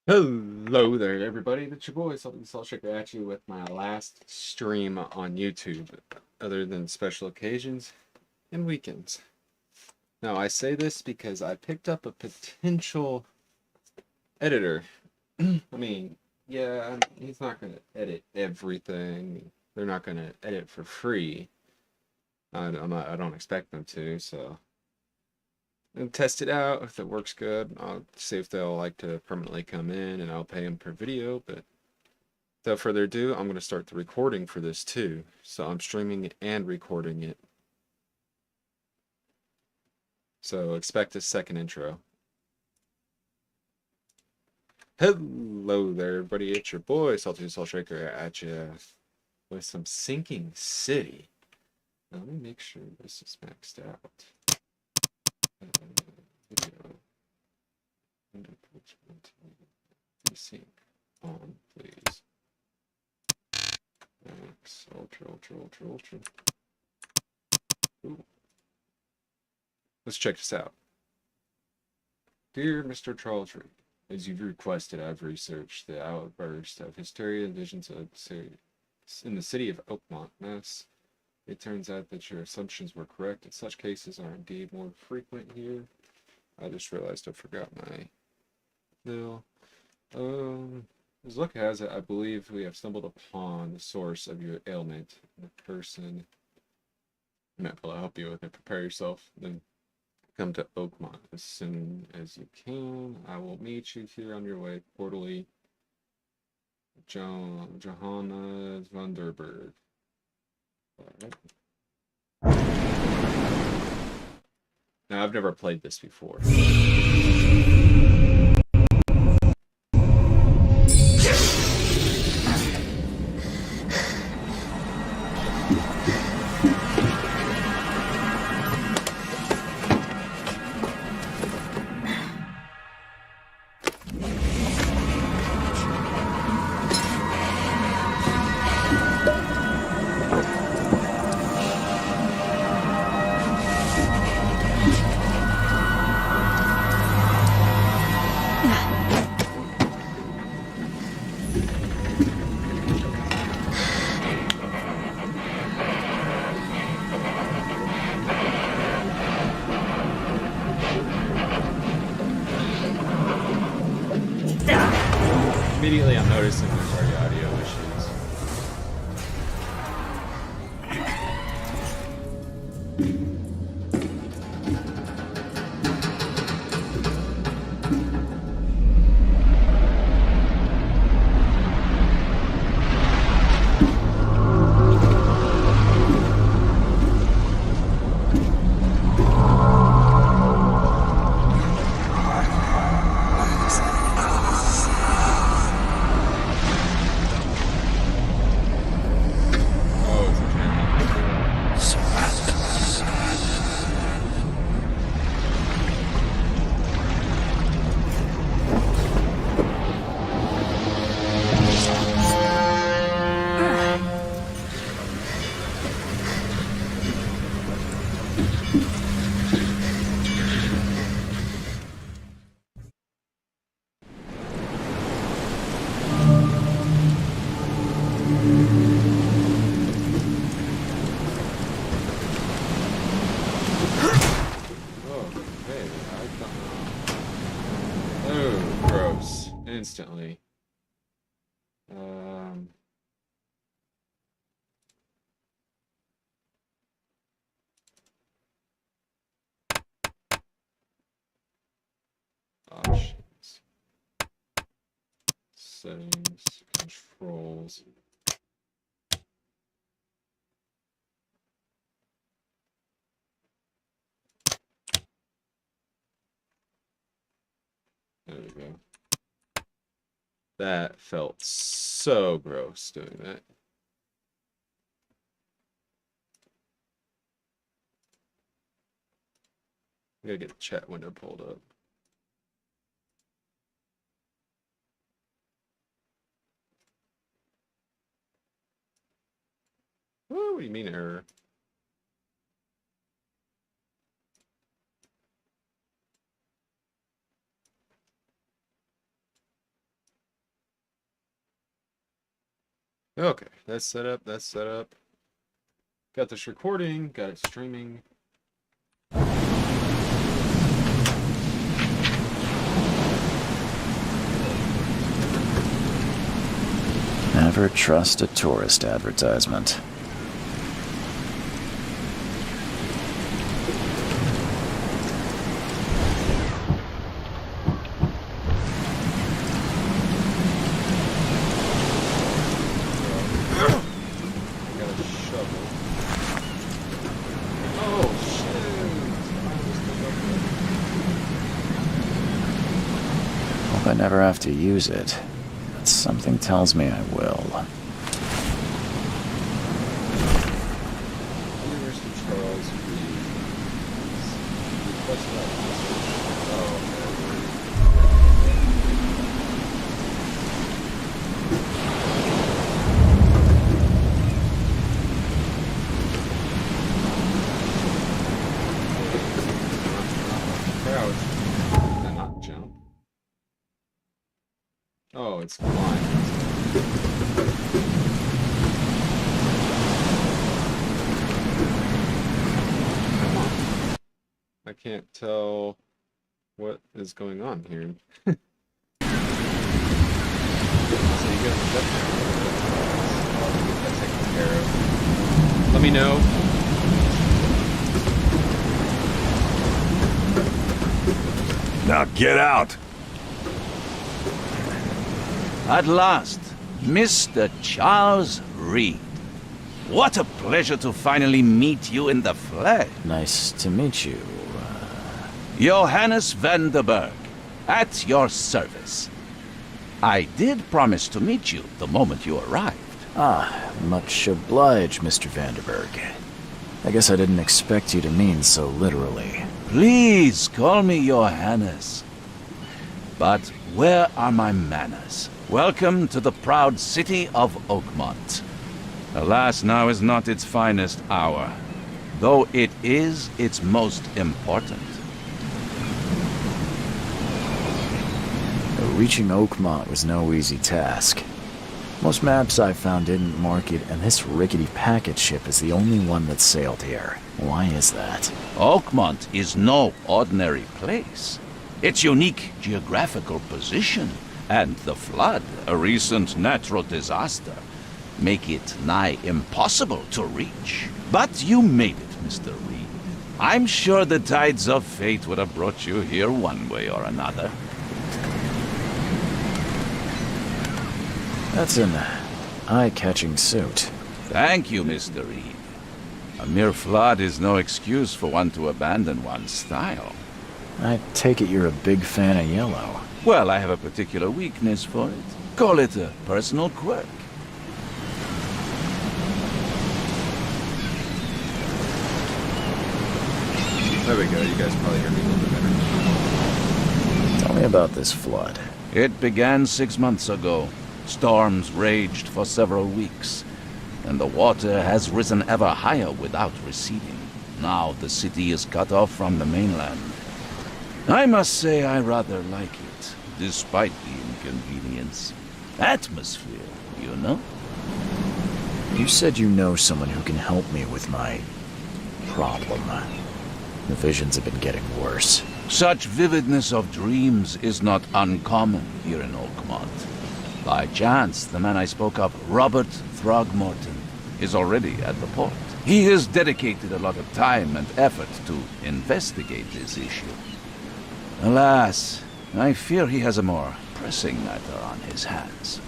Hello there, everybody. It's your boy, Something Salt Shaker, at you with my last stream on YouTube, other than special occasions and weekends. Now, I say this because I picked up a potential editor. I mean, yeah, he's not going to edit everything. They're not going to edit for free. I don't expect them to, so and test it out. If it works good, I'll see if they'll like to permanently come in, and I'll pay them per video. But without further ado, I'm going to start the recording for this too. So I'm streaming and recording it. So expect a second intro. Hello there, everybody. It's your boy, Salty Soul Shaker, at you with some Sinking City. Now, let me make sure this is maxed out. Video. Desync on, please. Max, ultra. Ooh. Let's check this out. Dear Mr. Charlesry, as you've requested, I've researched the outburst of hysteria and visions in the city of Oakmont, Mass. It turns out that your assumptions were correct, and such cases are indeed more frequent here. I just realized I forgot my bill. As luck has it, I believe we have stumbled upon the source of your ailment. The person I'll help you with it. Prepare yourself. Then come to Oakmont as soon as you can. I will meet you here on your way. Quarterly, Johanna Vanderberg. Alright. Now, I've never played this before. Immediately, I'm noticing there's already audio issues. Oh, it's a channel. Oh, hey, I thought. Oh, gross. Instantly. Um. Options. Settings. Controls. There we go. That felt so gross doing that. I gotta get the chat window pulled up. What do you mean error? Okay, that's set up. That's set up. Got this recording. Got it streaming. Never trust a tourist advertisement. Hope I never have to use it. But something tells me I will. University Charles Reed. Crouch. Did I not jump? Oh, it's flying. I can't tell what is going on here. So you get that taken care of. Let me know. Now get out! At last, Mr. Charles Reed. What a pleasure to finally meet you in the flesh. Nice to meet you. Johannes Vanderberg, at your service. I did promise to meet you the moment you arrived. Much obliged, Mr. Vanderberg. I guess I didn't expect you to mean so literally. Please call me Johannes. But where are my manners? Welcome to the proud city of Oakmont. Alas, now is not its finest hour, though it is its most important. Reaching Oakmont was no easy task. Most maps I found didn't mark it, and this rickety packet ship is the only one that sailed here. Why is that? Oakmont is no ordinary place. Its unique geographical position and the flood, a recent natural disaster, make it nigh impossible to reach. But you made it, Mr. Reed. I'm sure the tides of fate would have brought you here one way or another. That's an eye-catching suit. Thank you, Mr. Reed. A mere flood is no excuse for one to abandon one's style. I take it you're a big fan of yellow. Well, I have a particular weakness for it. Call it a personal quirk. There we go. You guys probably hear me a little bit better. Tell me about this flood. It began 6 months ago. Storms raged for several weeks, and the water has risen ever higher without receding. Now the city is cut off from the mainland. I must say I rather like it, despite the inconvenience. Atmosphere, you know? You said you know someone who can help me with my problem. The visions have been getting worse. Such vividness of dreams is not uncommon here in Oakmont. By chance, the man I spoke of, Robert Throgmorton, is already at the port. He has dedicated a lot of time and effort to investigate this issue. Alas, I fear he has a more pressing matter on his hands.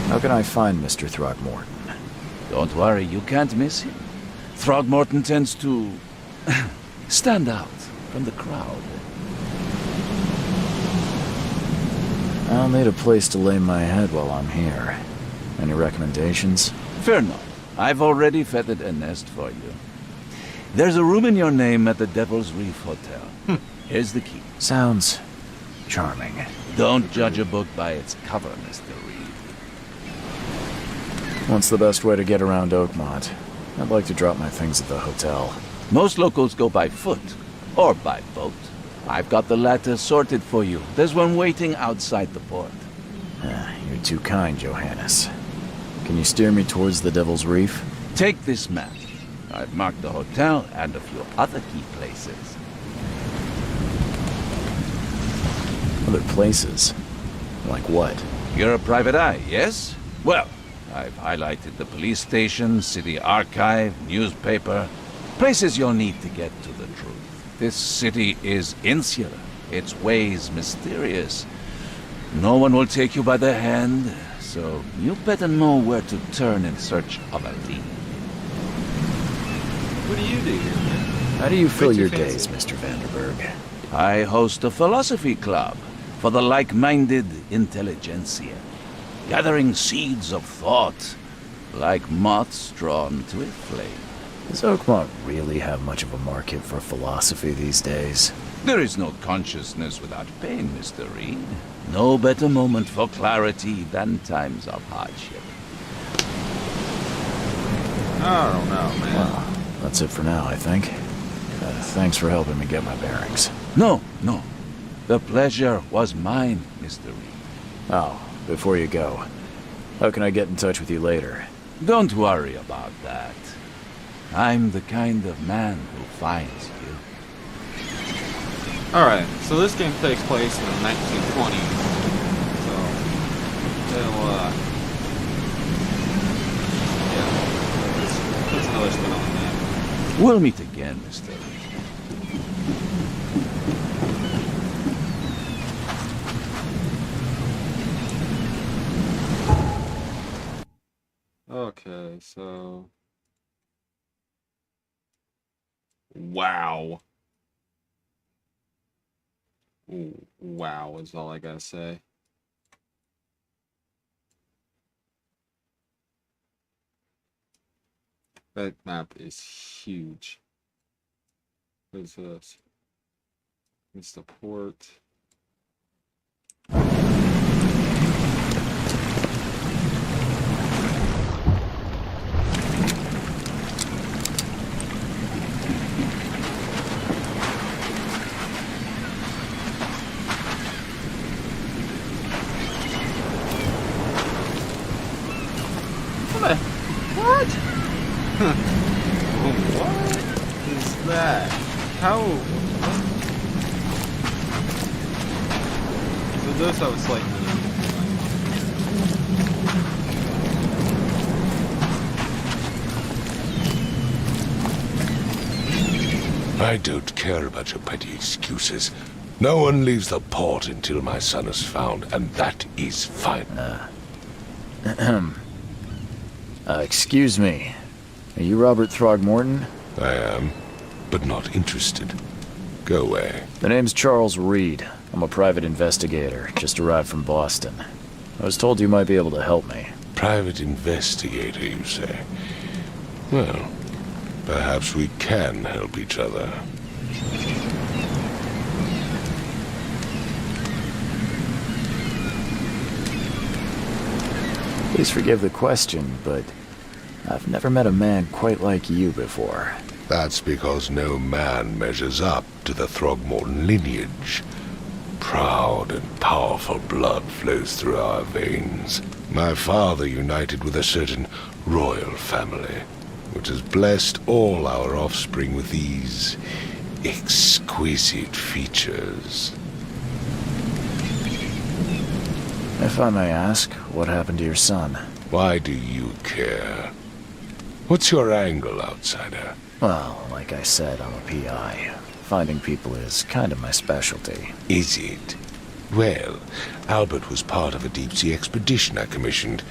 How can I find Mr. Throgmorton? Don't worry, you can't miss him. Throgmorton tends to stand out from the crowd. I'll need a place to lay my head while I'm here. Any recommendations? Fear not. I've already feathered a nest for you. There's a room in your name at the Devil's Reef Hotel. Here's the key. Sounds charming. Don't judge a book by its cover, Mr. Reed. What's the best way to get around Oakmont? I'd like to drop my things at the hotel. Most locals go by foot or by boat. I've got the letter sorted for you. There's one waiting outside the port. You're too kind, Johannes. Can you steer me towards the Devil's Reef? Take this map. I've marked the hotel and a few other key places. Other places? Like what? You're a private eye, yes? Well, I've highlighted the police station, city archive, newspaper, places you'll need to get to the truth. This city is insular, its ways mysterious. No one will take you by the hand, so you better know where to turn in search of a lead. What do you do here, man? How do you fill Way too your fancy. days, Mr. Vanderberg? I host a philosophy club for the like-minded intelligentsia, gathering seeds of thought like moths drawn to a flame. Does Oakmont really have much of a market for philosophy these days? There is no consciousness without pain, Mr. Reed. No better moment for clarity than times of hardship. I don't know, man. Well, that's it for now, I think. Thanks for helping me get my bearings. No. The pleasure was mine, Mr. Reed. Oh, before you go, how can I get in touch with you later? Don't worry about that. I'm the kind of man who finds you. Alright, so this game takes place in the 1920s. So, yeah, that's another spin on that. We'll meet again, Mr. Reed. Okay, so... Wow. Ooh, wow is all I gotta say. That map is huge. What is this? It's the port. What? What is that? How? So this I was like. I don't care about your petty excuses. No one leaves the port until my son is found, and that is fine. Excuse me. Are you Robert Throgmorton? I am, but not interested. Go away. The name's Charles Reed. I'm a private investigator, just arrived from Boston. I was told you might be able to help me. Private investigator, you say? Well, perhaps we can help each other. Please forgive the question, but I've never met a man quite like you before. That's because no man measures up to the Throgmorton lineage. Proud and powerful blood flows through our veins. My father united with a certain royal family, which has blessed all our offspring with these exquisite features. If I may ask, what happened to your son? Why do you care? What's your angle, outsider? Well, like I said, I'm a PI. Finding people is kind of my specialty. Is it? Well, Albert was part of a deep-sea expedition I commissioned.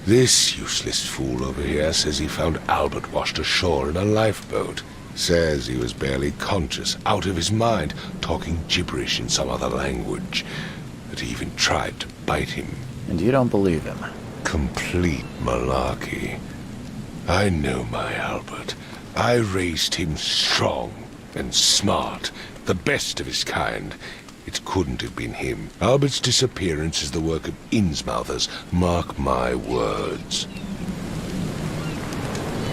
This useless fool over here says he found Albert washed ashore in a lifeboat. Says he was barely conscious, out of his mind, talking gibberish in some other language. That he even tried to bite him. And you don't believe him? Complete malarkey. I know my Albert. I raised him strong and smart, the best of his kind. It couldn't have been him. Albert's disappearance is the work of Innsmouthers, mark my words.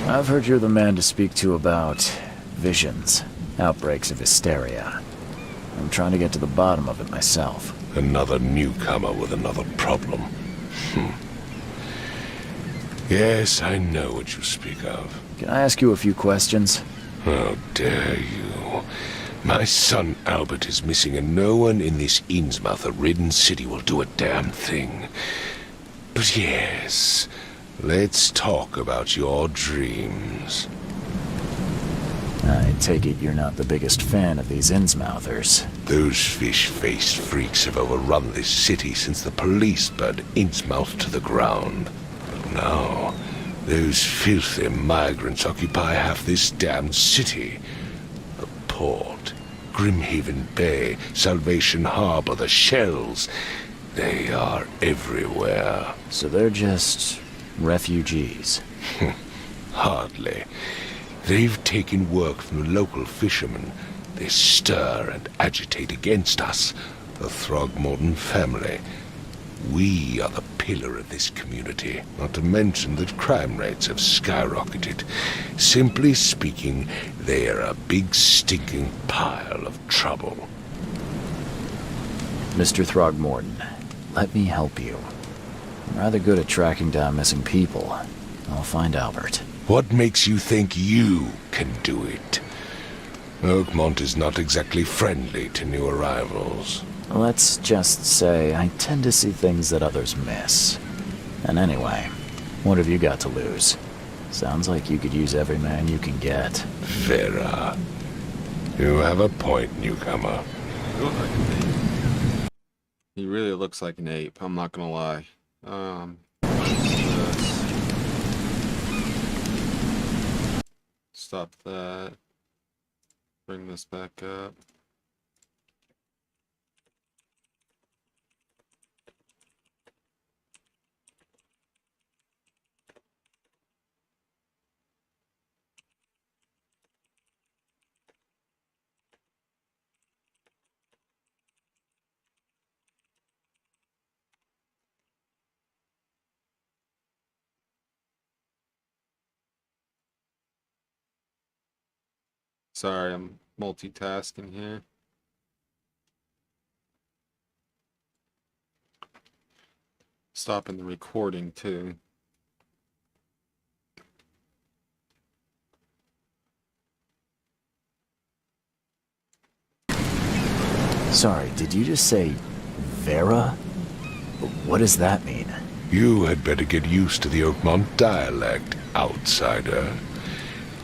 I've heard you're the man to speak to about visions, outbreaks of hysteria. I'm trying to get to the bottom of it myself. Another newcomer with another problem. Yes, I know what you speak of. Can I ask you a few questions? How dare you? My son Albert is missing, and no one in this Innsmouth-ridden city will do a damn thing. But yes, let's talk about your dreams. I take it you're not the biggest fan of these Innsmouthers. Those fish-faced freaks have overrun this city since the police burned Innsmouth to the ground. But now, those filthy migrants occupy half this damned city. The port, Grimhaven Bay, Salvation Harbor, the Shells. They are everywhere. So they're just refugees. Hardly. They've taken work from the local fishermen. They stir and agitate against us, the Throgmorton family. We are the pillar of this community, not to mention that crime rates have skyrocketed. Simply speaking, they are a big stinking pile of trouble. Mr. Throgmorton, let me help you. I'm rather good at tracking down missing people. I'll find Albert. What makes you think you can do it? Oakmont is not exactly friendly to new arrivals. Let's just say I tend to see things that others miss. And anyway, what have you got to lose? Sounds like you could use every man you can get. Vera, you have a point, newcomer. You look like an ape. He really looks like an ape, I'm not gonna lie. Stop that. Bring this back up. Sorry, I'm multitasking here. Stopping the recording too. Sorry, did you just say Vera? What does that mean? You had better get used to the Oakmont dialect, outsider.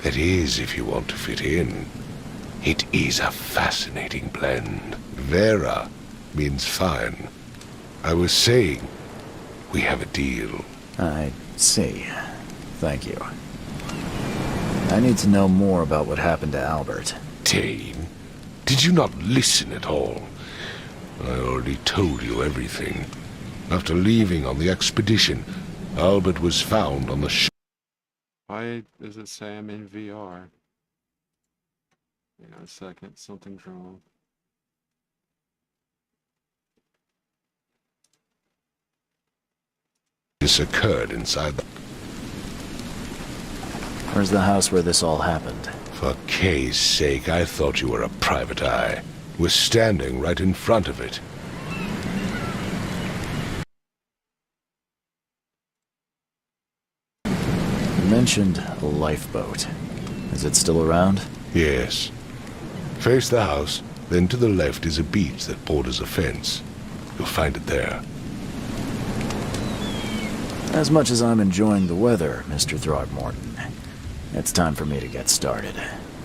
That is, if you want to fit in. It is a fascinating blend. Vera means fine. I was saying, we have a deal. I see. Thank you. I need to know more about what happened to Albert. Dane, did you not listen at all? I already told you everything. After leaving on the expedition, Albert was found on the shore. Why does it say I'm in VR? Hang on a second, something's wrong. This occurred inside the... Where's the house where this all happened? For Kay's sake, I thought you were a private eye. We're standing right in front of it. You mentioned a lifeboat. Is it still around? Yes. Face the house, then to the left is a beach that borders a fence. You'll find it there. As much as I'm enjoying the weather, Mr. Throgmorton, it's time for me to get started.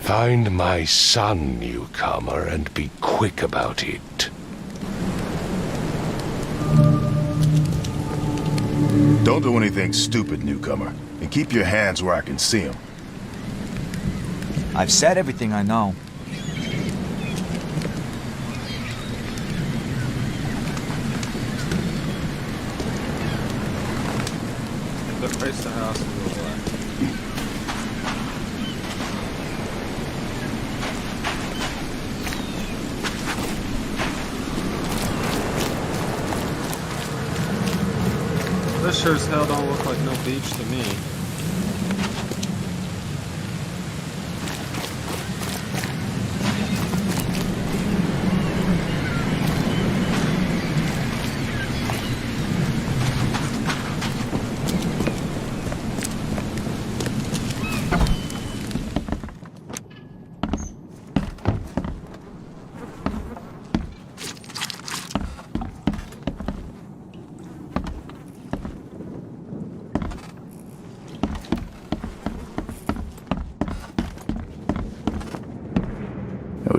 Find my son, newcomer, and be quick about it. Don't do anything stupid, newcomer, and keep your hands where I can see them. I've said everything I know. Face the house and go left. This sure as hell don't look like no beach to me.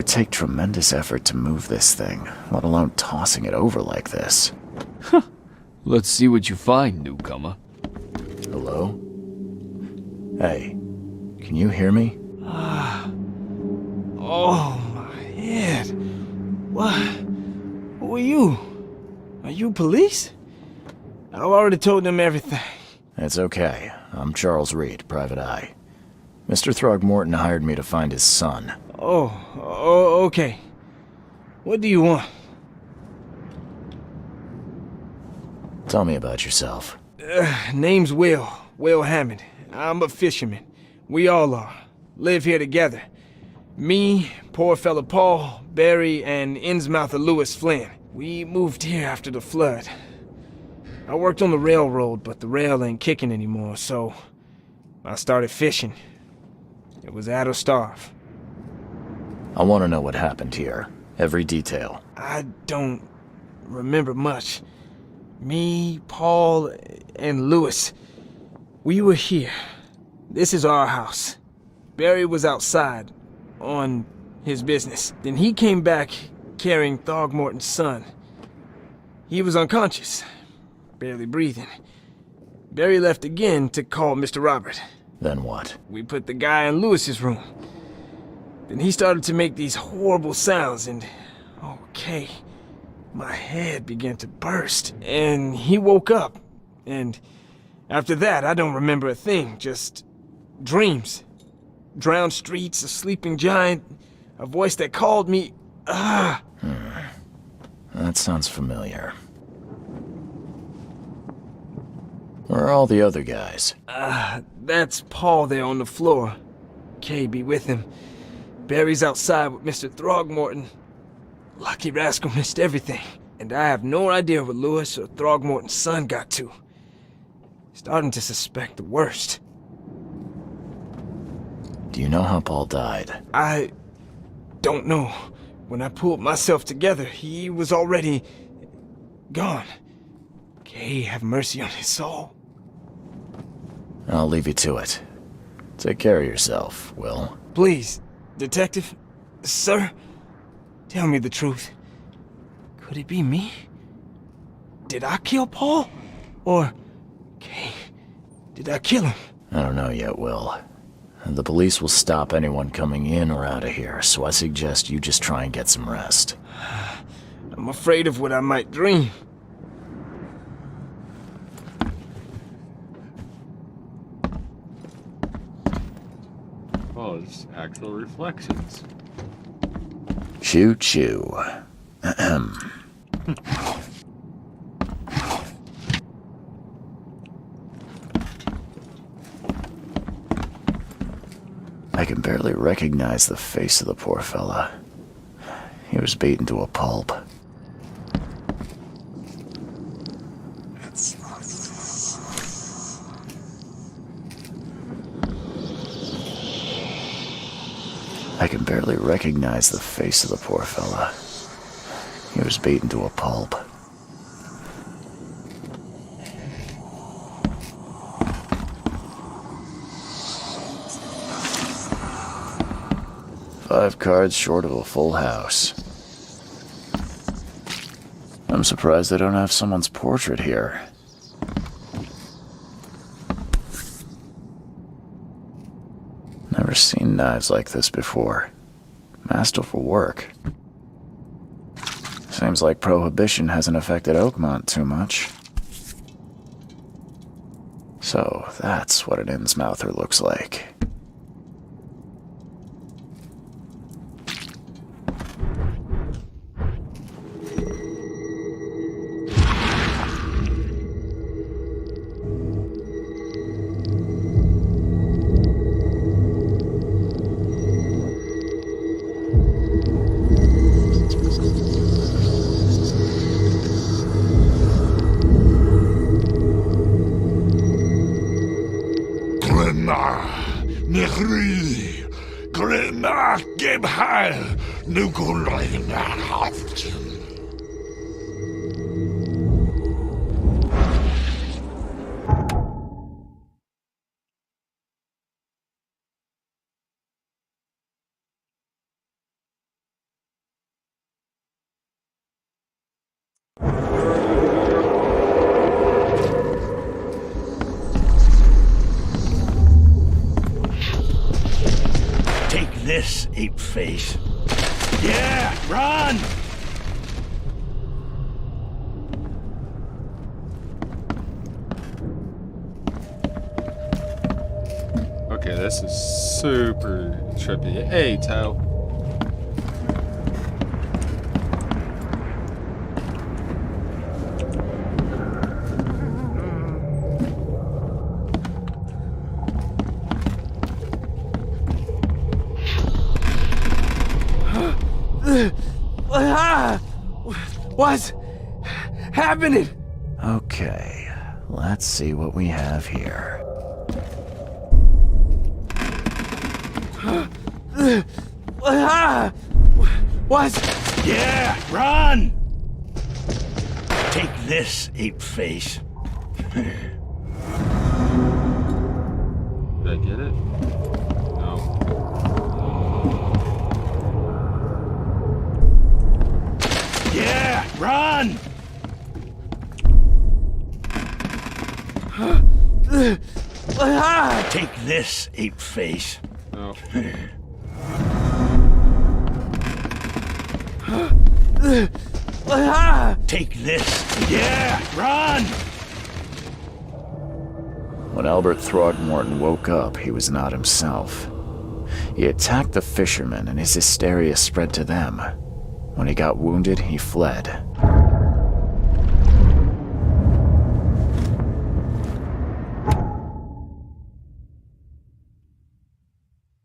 would take tremendous effort to move this thing, let alone tossing it over like this. Let's see what you find, newcomer. Hello? Hey, can you hear me? Oh, my head. What? Who are you? Are you police? I've already told them everything. It's okay. I'm Charles Reed, Private Eye. Mr. Throgmorton hired me to find his son. Oh, okay. What do you want? Tell me about yourself. Name's Will Hammond. I'm a fisherman. We all are. Live here together. Me, poor fella Paul, Barry, and Innsmouther Lewis Flynn. We moved here after the flood. I worked on the railroad, but the rail ain't kicking anymore, so I started fishing. It was at or starve. I want to know what happened here. Every detail. I don't remember much. Me, Paul, and Lewis, we were here. This is our house. Barry was outside, on his business. Then he came back carrying Throgmorton's son. He was unconscious, barely breathing. Barry left again to call Mr. Robert. Then what? We put the guy in Lewis's room. Then he started to make these horrible sounds and... okay, my head began to burst. And he woke up. And after that, I don't remember a thing, just dreams. Drowned streets, a sleeping giant, a voice that called me... That sounds familiar. Where are all the other guys? That's Paul there on the floor. Kay be with him. Barry's outside with Mr. Throgmorton. Lucky rascal missed everything. And I have no idea what Lewis or Throgmorton's son got to. Starting to suspect the worst. Do you know how Paul died? I don't know. When I pulled myself together, he was already gone. Kay have mercy on his soul. I'll leave you to it. Take care of yourself, Will. Please, Detective, sir, tell me the truth. Could it be me? Did I kill Paul? Or, Kay, did I kill him? I don't know yet, Will. The police will stop anyone coming in or out of here, so I suggest you just try and get some rest. I'm afraid of what I might dream. Oh, it's actual reflections. Choo choo. Ahem. I can barely recognize the face of the poor fella. He was beaten to a pulp. I can barely recognize the face of the poor fella. He was beaten to a pulp. Five cards short of a full house. I'm surprised they don't have someone's portrait here. Never seen knives like this before. Masterful work. Seems like Prohibition hasn't affected Oakmont too much. So that's what an Innsmouther looks like. Nechri, Glenna, Gebhal, Nukulina, Hafton. ape face. Yeah, run! Okay, this is super trippy. Hey, Toe. What's happening? Okay, let's see what we have here. What's... Yeah, run! Take this, ape face. Did I get it? No. Yeah, run! Take this, ape face. No. Take this. Yeah, run! When Albert Throgmorton woke up, he was not himself. He attacked the fishermen, and his hysteria spread to them. When he got wounded, he fled.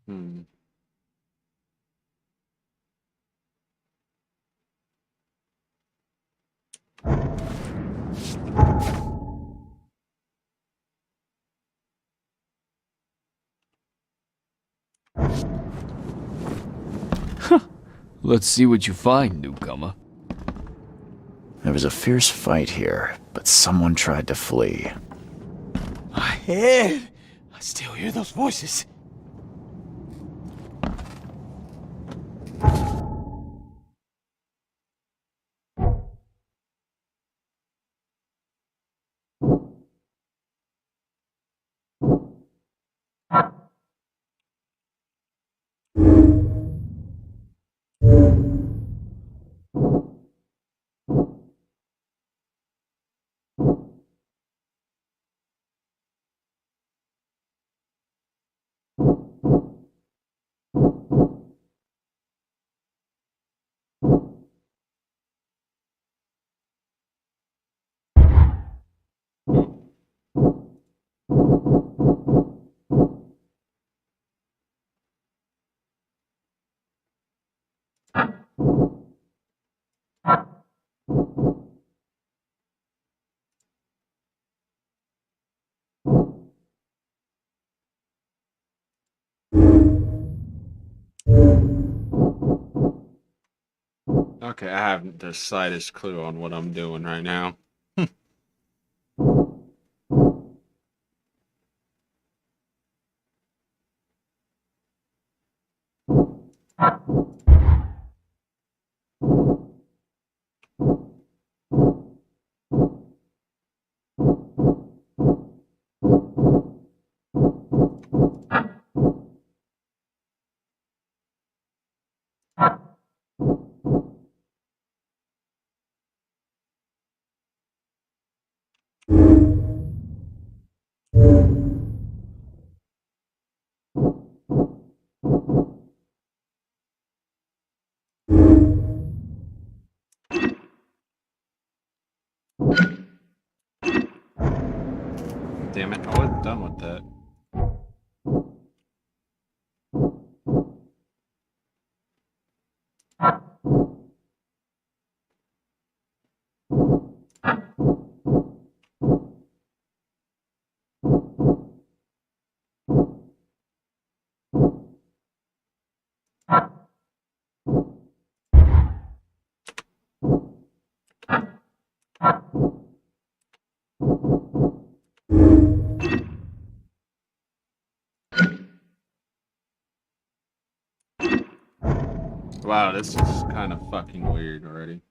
Hmm. Let's see what you find, newcomer. There was a fierce fight here, but someone tried to flee. Ahead! I still hear those voices. Okay, I haven't the slightest clue on what I'm doing right now. Damn it, I wasn't done with that. Wow, this is kind of fucking weird already.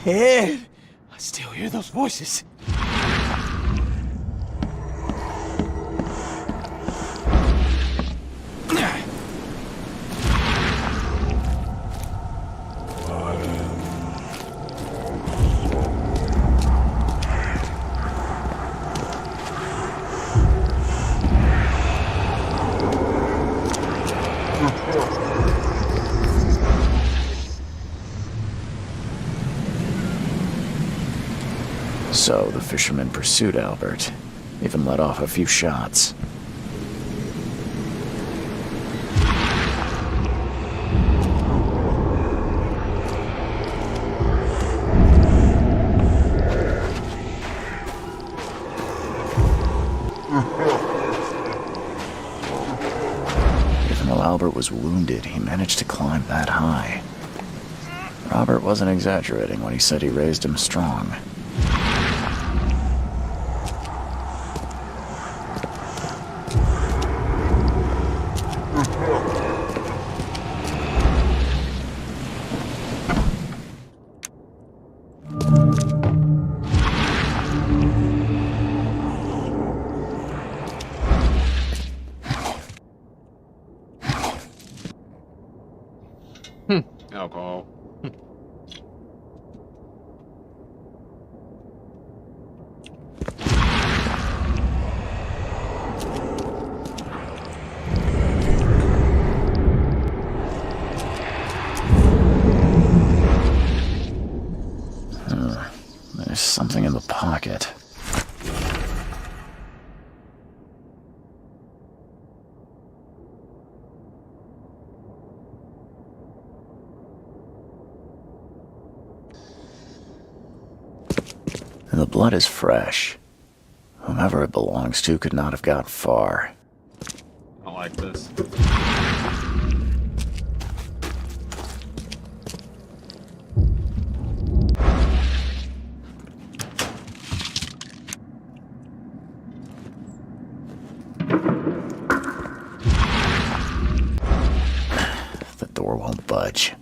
ahead. I still hear those voices. So the fisherman pursued Albert, even let off a few shots. Even though Albert was wounded, he managed to climb that high. Robert wasn't exaggerating when he said he raised him strong. Alcohol. There's something in the pocket. And the blood is fresh. Whomever it belongs to could not have got far. I like this. The door won't budge.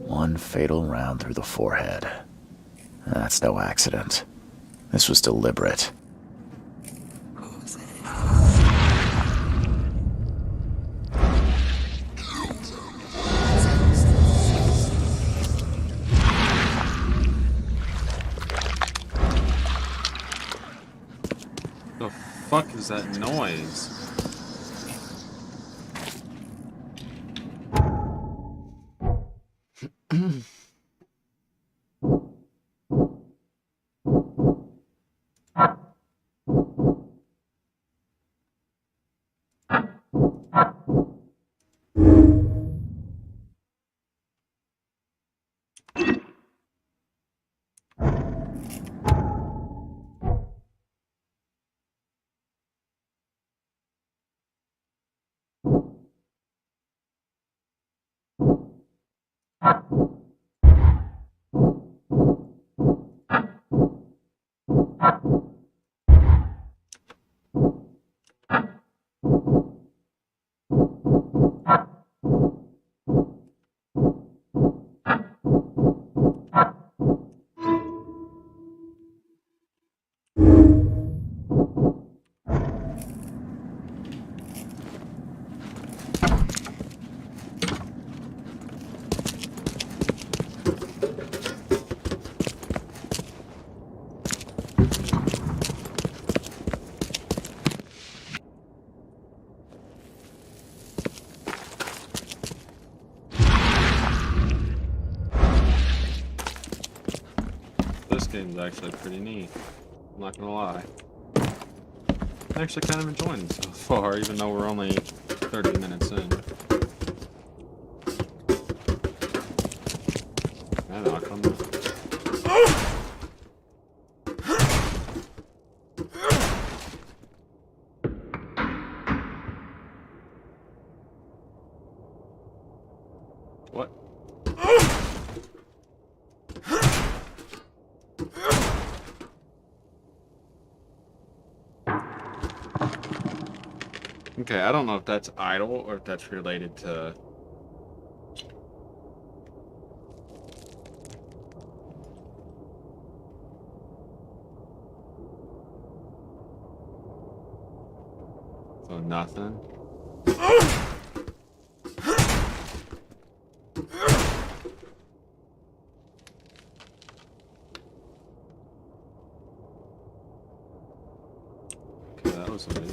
One fatal round through the forehead. That's no accident. This was deliberate. The fuck is that noise? This game's actually pretty neat. I'm not gonna lie. I'm actually kind of enjoying it so far, even though we're only 30 minutes in. I know, come on. What? Okay, I don't know if that's idle or if that's related to... So nothing. Okay, that was weird.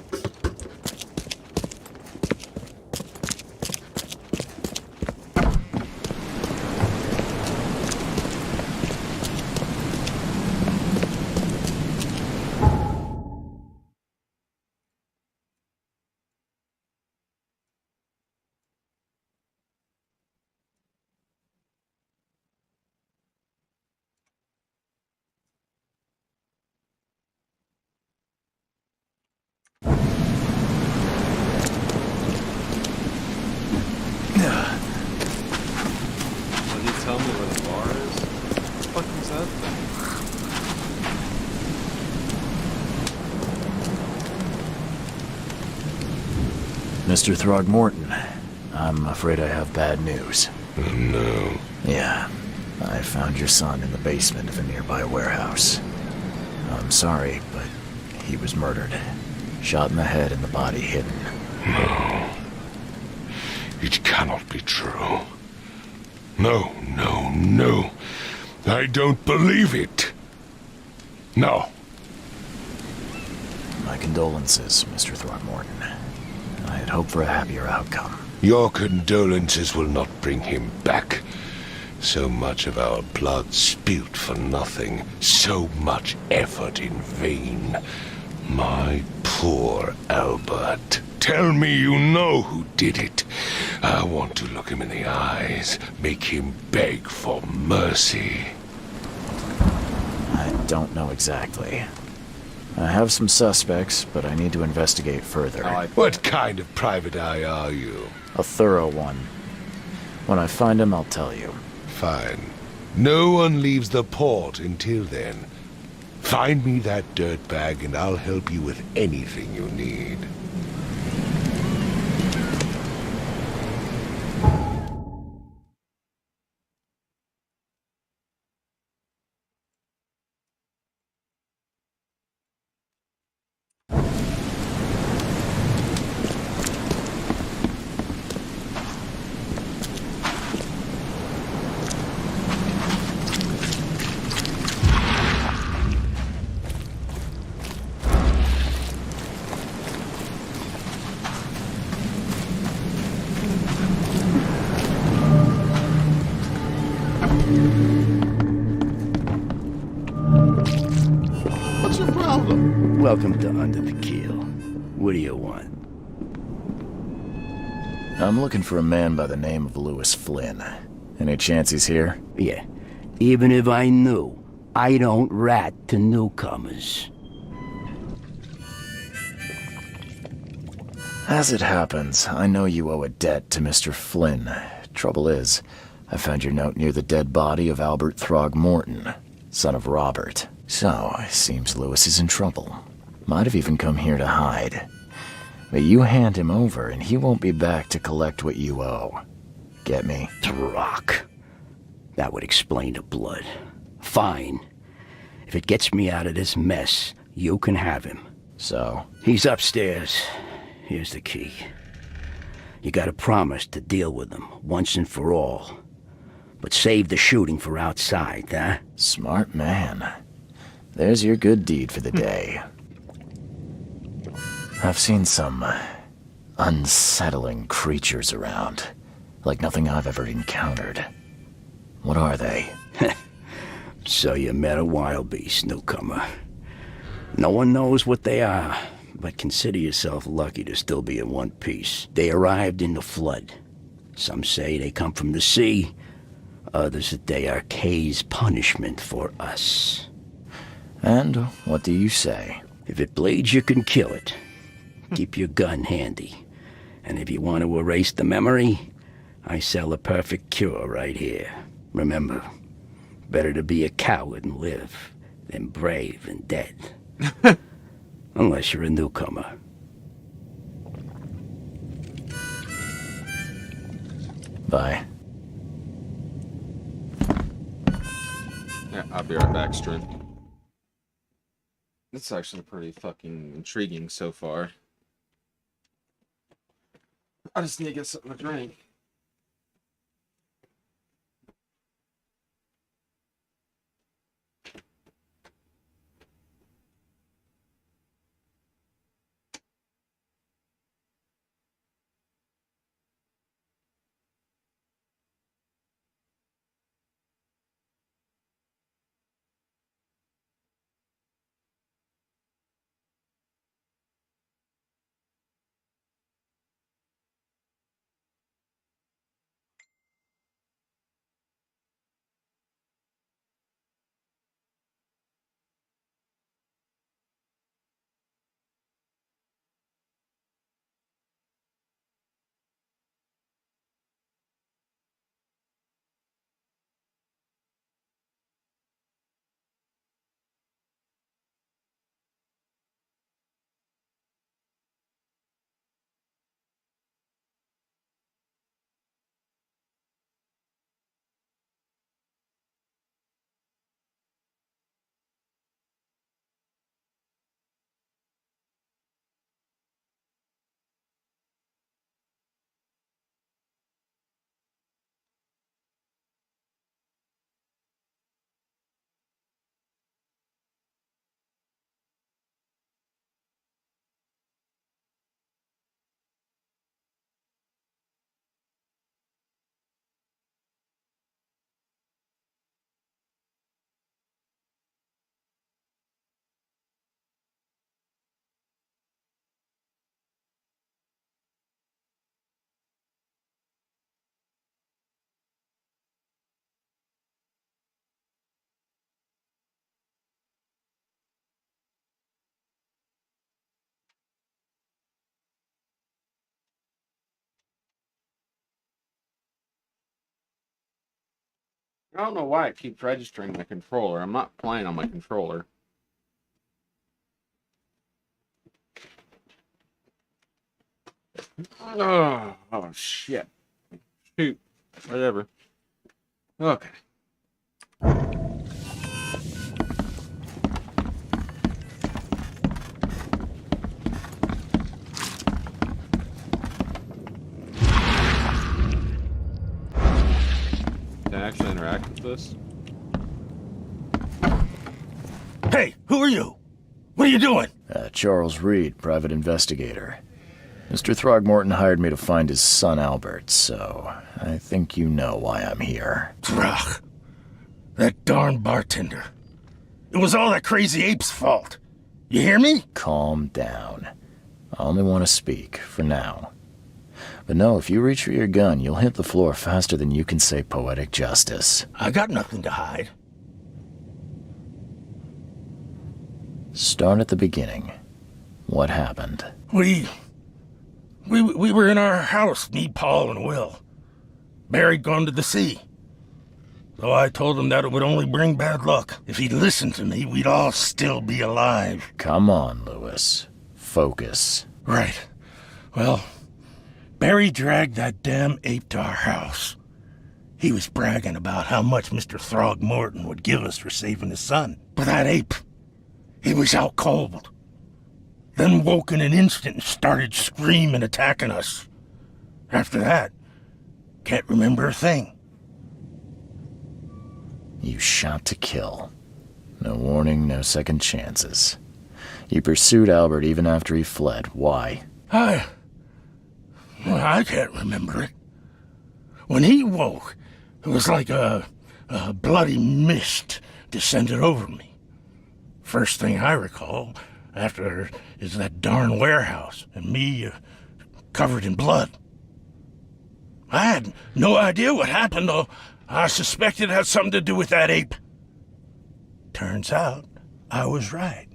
Can you tell me where the bar is? What the fuck was that thing? Mr. Throgmorton, I'm afraid I have bad news. Oh, no. Yeah, I found your son in the basement of a nearby warehouse. I'm sorry, but he was murdered. Shot in the head and the body hidden. No. It cannot be true. No, no, no. I don't believe it. No. My condolences, Mr. Throgmorton. I had hoped for a happier outcome. Your condolences will not bring him back. So much of our blood spilt for nothing. So much effort in vain. My poor Albert. Tell me you know who did it. I want to look him in the eyes. Make him beg for mercy. I don't know exactly. I have some suspects, but I need to investigate further. What kind of private eye are you? A thorough one. When I find him, I'll tell you. Fine. No one leaves the port until then. Find me that dirtbag and I'll help you with anything you need. What's your problem? Welcome to Under the Keel. What do you want? I'm looking for a man by the name of Lewis Flynn. Any chance he's here? Yeah, even if I knew, I don't rat to newcomers. As it happens, I know you owe a debt to Mr. Flynn. Trouble is, I found your note near the dead body of Albert Throgmorton, son of Robert. So, it seems Lewis is in trouble. Might have even come here to hide. But you hand him over and he won't be back to collect what you owe. Get me? Throck. That would explain the blood. Fine. If it gets me out of this mess, you can have him. So? He's upstairs. Here's the key. You gotta promise to deal with him once and for all. But save the shooting for outside, huh? Smart man. There's your good deed for the day. I've seen some unsettling creatures around, like nothing I've ever encountered. What are they? So you met a wild beast, newcomer. No one knows what they are, but consider yourself lucky to still be in one piece. They arrived in the flood. Some say they come from the sea. Others that they are Kay's punishment for us. And what do you say? If it bleeds, you can kill it. Keep your gun handy. And if you want to erase the memory, I sell a perfect cure right here. Remember, better to be a coward and live than brave and dead. Unless you're a newcomer. Bye. Yeah, I'll be right back, Strin. It's actually pretty fucking intriguing so far. I just need to get something to drink. I don't know why it keeps registering my controller. I'm not playing on my controller. Oh shit. Shoot. Whatever. Okay. Can I actually interact with this? Hey, who are you? What are you doing? Charles Reed, private investigator. Mr. Throgmorton hired me to find his son Albert, so I think you know why I'm here. Throg. That darn bartender. It was all that crazy ape's fault. You hear me? Calm down. I only want to speak, for now. But no, if you reach for your gun, you'll hit the floor faster than you can say poetic justice. I got nothing to hide. Start at the beginning. What happened? We were in our house, me, Paul, and Will. Barry'd gone to the sea. So I told him that it would only bring bad luck. If he'd listened to me, we'd all still be alive. Come on, Lewis. Focus. Right. Well, Barry dragged that damn ape to our house. He was bragging about how much Mr. Throgmorton would give us for saving his son. But that ape, he was out cold. Then woke in an instant and started screaming, attacking us. After that, can't remember a thing. You shot to kill. No warning, no second chances. You pursued Albert even after he fled. Why? I can't remember it. When he woke, it was like a bloody mist descended over me. First thing I recall after is that darn warehouse and me covered in blood. I had no idea what happened, though. I suspected it had something to do with that ape. Turns out I was right.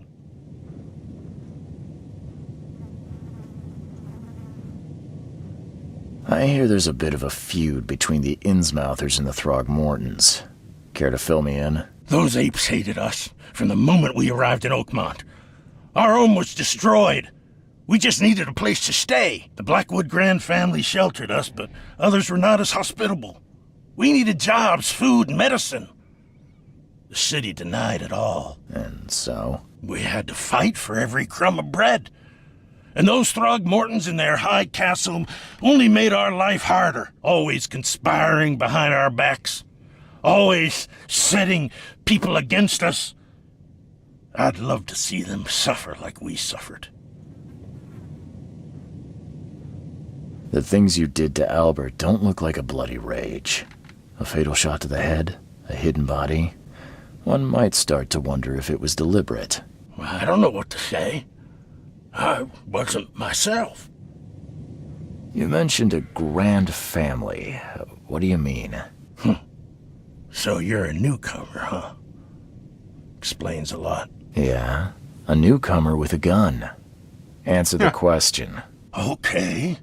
I hear there's a bit of a feud between the Innsmouthers and the Throgmortons. Care to fill me in? Those apes hated us from the moment we arrived in Oakmont. Our home was destroyed. We just needed a place to stay. The Blackwood Grand family sheltered us, but others were not as hospitable. We needed jobs, food, and medicine. The city denied it all. And so? We had to fight for every crumb of bread. And those Throgmortons in their high castle only made our life harder, always conspiring behind our backs, always setting people against us. I'd love to see them suffer like we suffered. The things you did to Albert don't look like a bloody rage. A fatal shot to the head, a hidden body. One might start to wonder if it was deliberate. Well, I don't know what to say. I wasn't myself. You mentioned a grand family. What do you mean? So you're a newcomer, huh? Explains a lot. Yeah, a newcomer with a gun. Answer the question. Okay.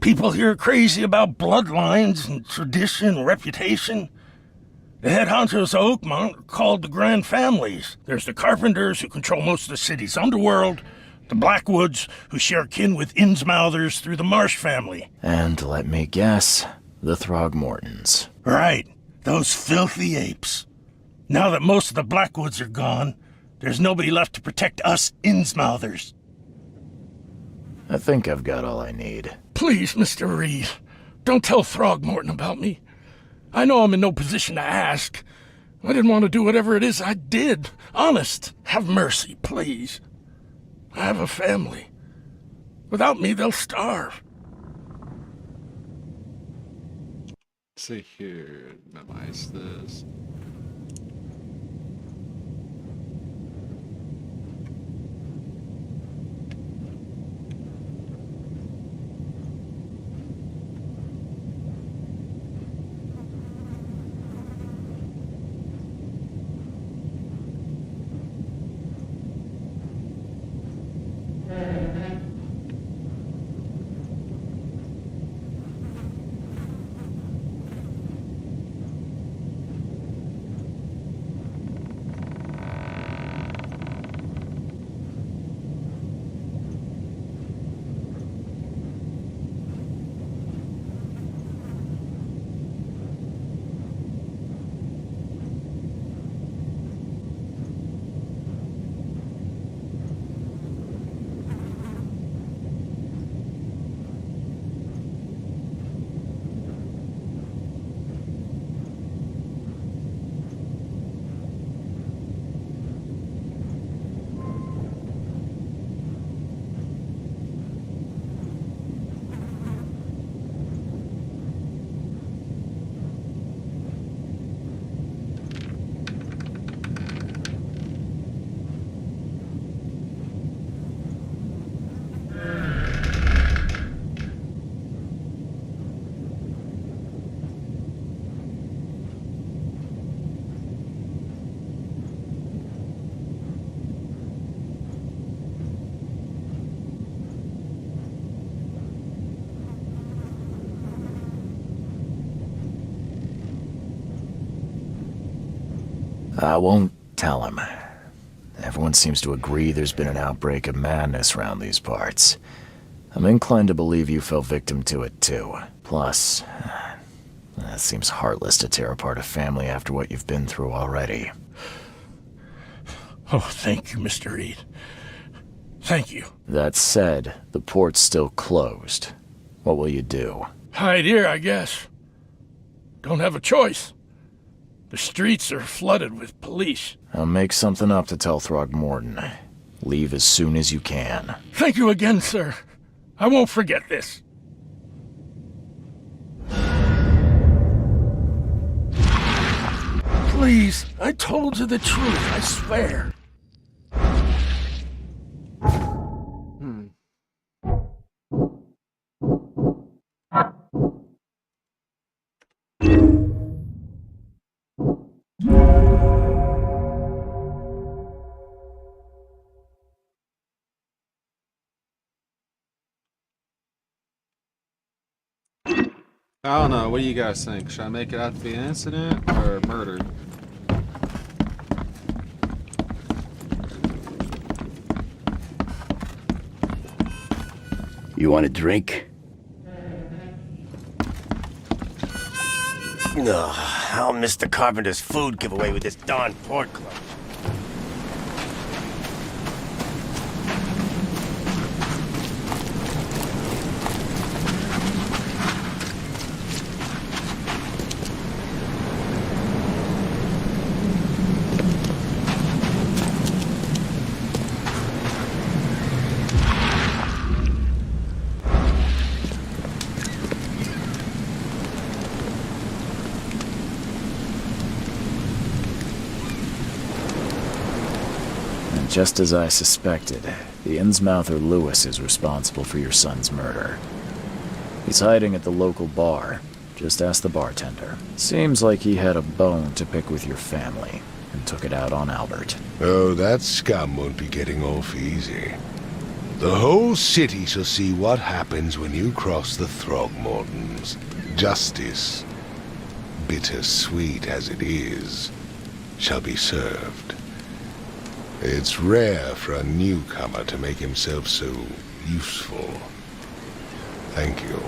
People here are crazy about bloodlines and tradition, reputation. The head honchos of Oakmont are called the Grand Families. There's the Carpenters, who control most of the city's underworld, the Blackwoods, who share kin with Innsmouthers through the Marsh family. And let me guess, the Throgmortons. Right, those filthy apes. Now that most of the Blackwoods are gone, there's nobody left to protect us Innsmouthers. I think I've got all I need. Please, Mr. Reed, don't tell Throgmorton about me. I know I'm in no position to ask. I didn't want to do whatever it is I did. Honest, have mercy, please. I have a family. Without me, they'll starve. Let's see here. Memorize this. I won't tell him. Everyone seems to agree there's been an outbreak of madness around these parts. I'm inclined to believe you fell victim to it too. Plus, it seems heartless to tear apart a family after what you've been through already. Oh, thank you, Mr. Reed. Thank you. That said, the port's still closed. What will you do? Hide here, I guess. Don't have a choice. The streets are flooded with police. I'll make something up to tell Throgmorton. Leave as soon as you can. Thank you again, sir. I won't forget this. Please, I told you the truth, I swear. I don't know. What do you guys think? Should I make it out to be an incident or murder? You want a drink? Ugh, I'll miss the carpenter's food giveaway with this darn pork club. Just as I suspected, the Innsmouther Lewis is responsible for your son's murder. He's hiding at the local bar. Just ask the bartender. Seems like he had a bone to pick with your family, and took it out on Albert. Oh, that scum won't be getting off easy. The whole city shall see what happens when you cross the Throgmortons. Justice, bittersweet as it is, shall be served. It's rare for a newcomer to make himself so useful. Thank you.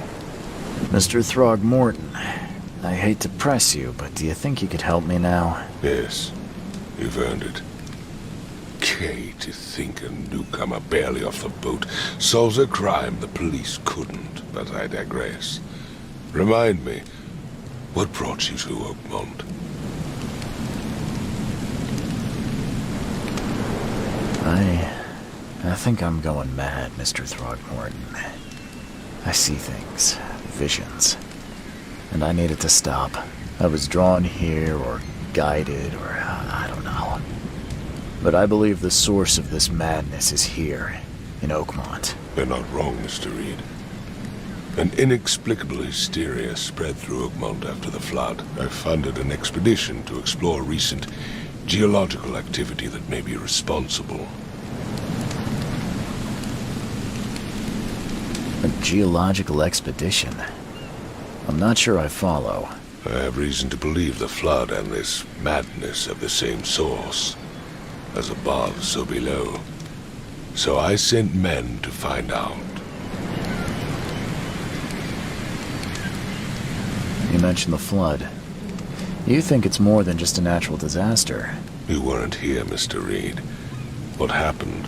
Mr. Throgmorton, I hate to press you, but do you think you could help me now? Yes, you've earned it. Okay, to think a newcomer barely off the boat solves a crime the police couldn't, but I digress. Remind me, what brought you to Oakmont? I think I'm going mad, Mr. Throgmorton. I see things, visions, and I needed to stop. I was drawn here, or guided, or I don't know. But I believe the source of this madness is here, in Oakmont. You're not wrong, Mr. Reed. An inexplicable hysteria spread through Oakmont after the flood. I funded an expedition to explore recent geological activity that may be responsible. A geological expedition? I'm not sure I follow. I have reason to believe the flood and this madness have the same source. As above, so below. So I sent men to find out. You mentioned the flood. You think it's more than just a natural disaster? You weren't here, Mr. Reed. What happened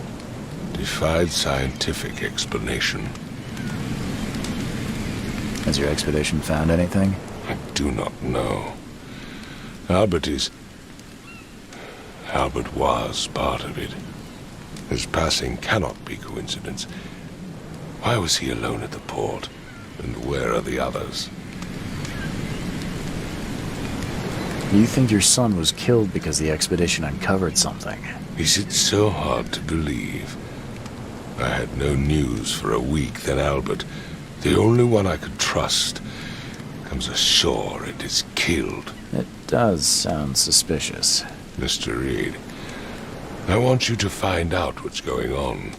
defied scientific explanation. Has your expedition found anything? I do not know. Albert was part of it. His passing cannot be coincidence. Why was he alone at the port? And where are the others? You think your son was killed because the expedition uncovered something? Is it so hard to believe? I had no news for a week, then Albert, the only one I could trust, comes ashore and is killed. It does sound suspicious. Mr. Reed, I want you to find out what's going on.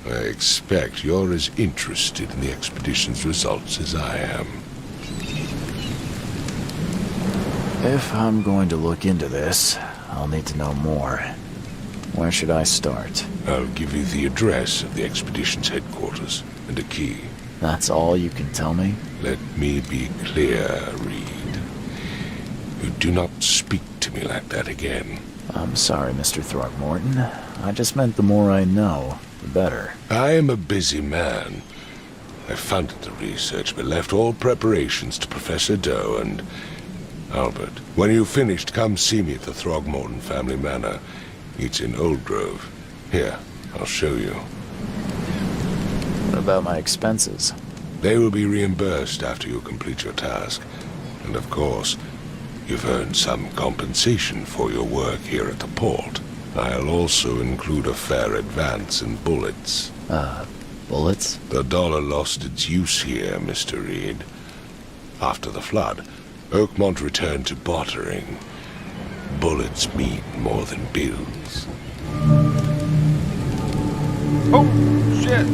I expect you're as interested in the expedition's results as I am. If I'm going to look into this, I'll need to know more. Where should I start? I'll give you the address of the expedition's headquarters and a key. That's all you can tell me? Let me be clear, Reed. You do not speak to me like that again. I'm sorry, Mr. Throgmorton. I just meant the more I know, the better. I am a busy man. I funded the research, but left all preparations to Professor Doe and Albert. When you've finished, come see me at the Throgmorton family manor. It's in Old Grove. Here, I'll show you. What about my expenses? They will be reimbursed after you complete your task. And of course, you've earned some compensation for your work here at the port. I'll also include a fair advance in bullets. Bullets? The dollar lost its use here, Mr. Reed. After the flood, Oakmont returned to bartering. Bullets mean more than bills. Oh, shit!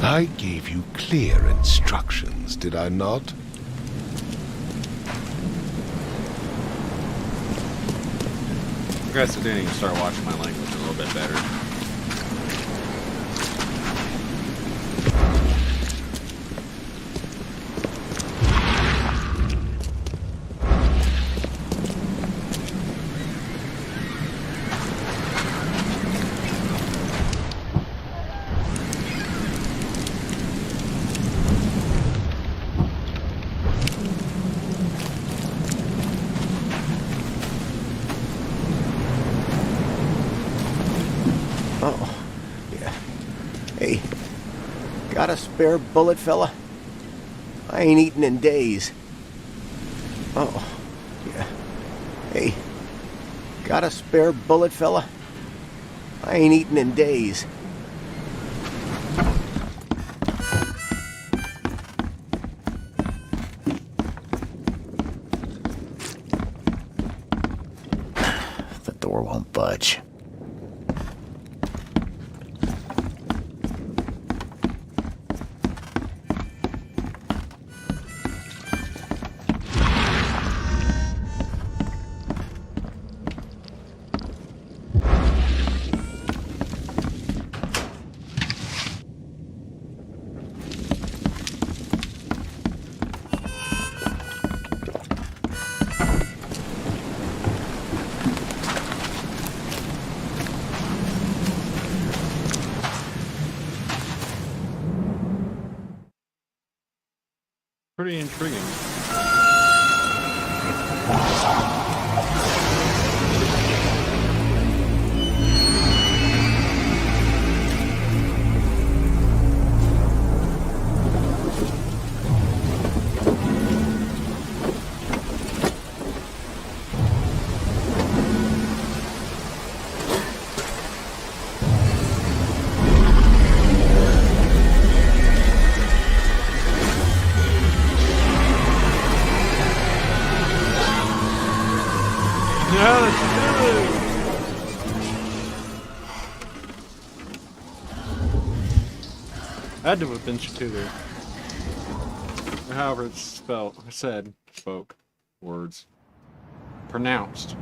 I gave you clear instructions, did I not? guess I didn't even start watching my language a little bit better. Oh, yeah. Hey, got a spare bullet, fella? I ain't eaten in days. Oh, yeah. Hey, got a spare bullet, fella? I ain't eaten in days. The door won't budge. Pretty intriguing. Had to have been Chatuder. However it's spelled, said, spoke, words, pronounced.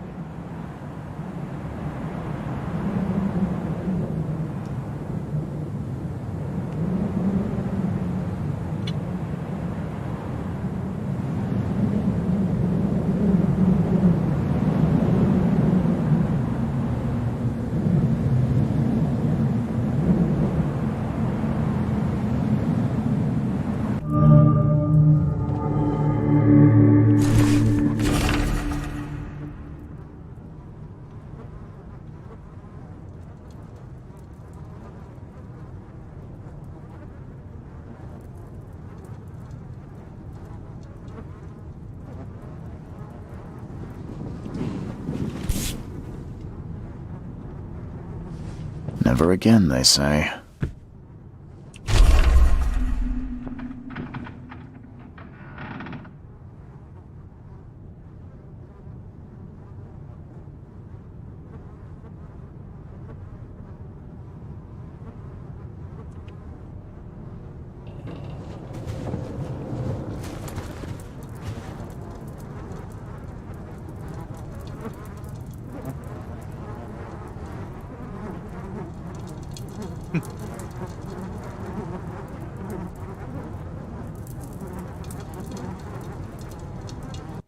Never again, they say.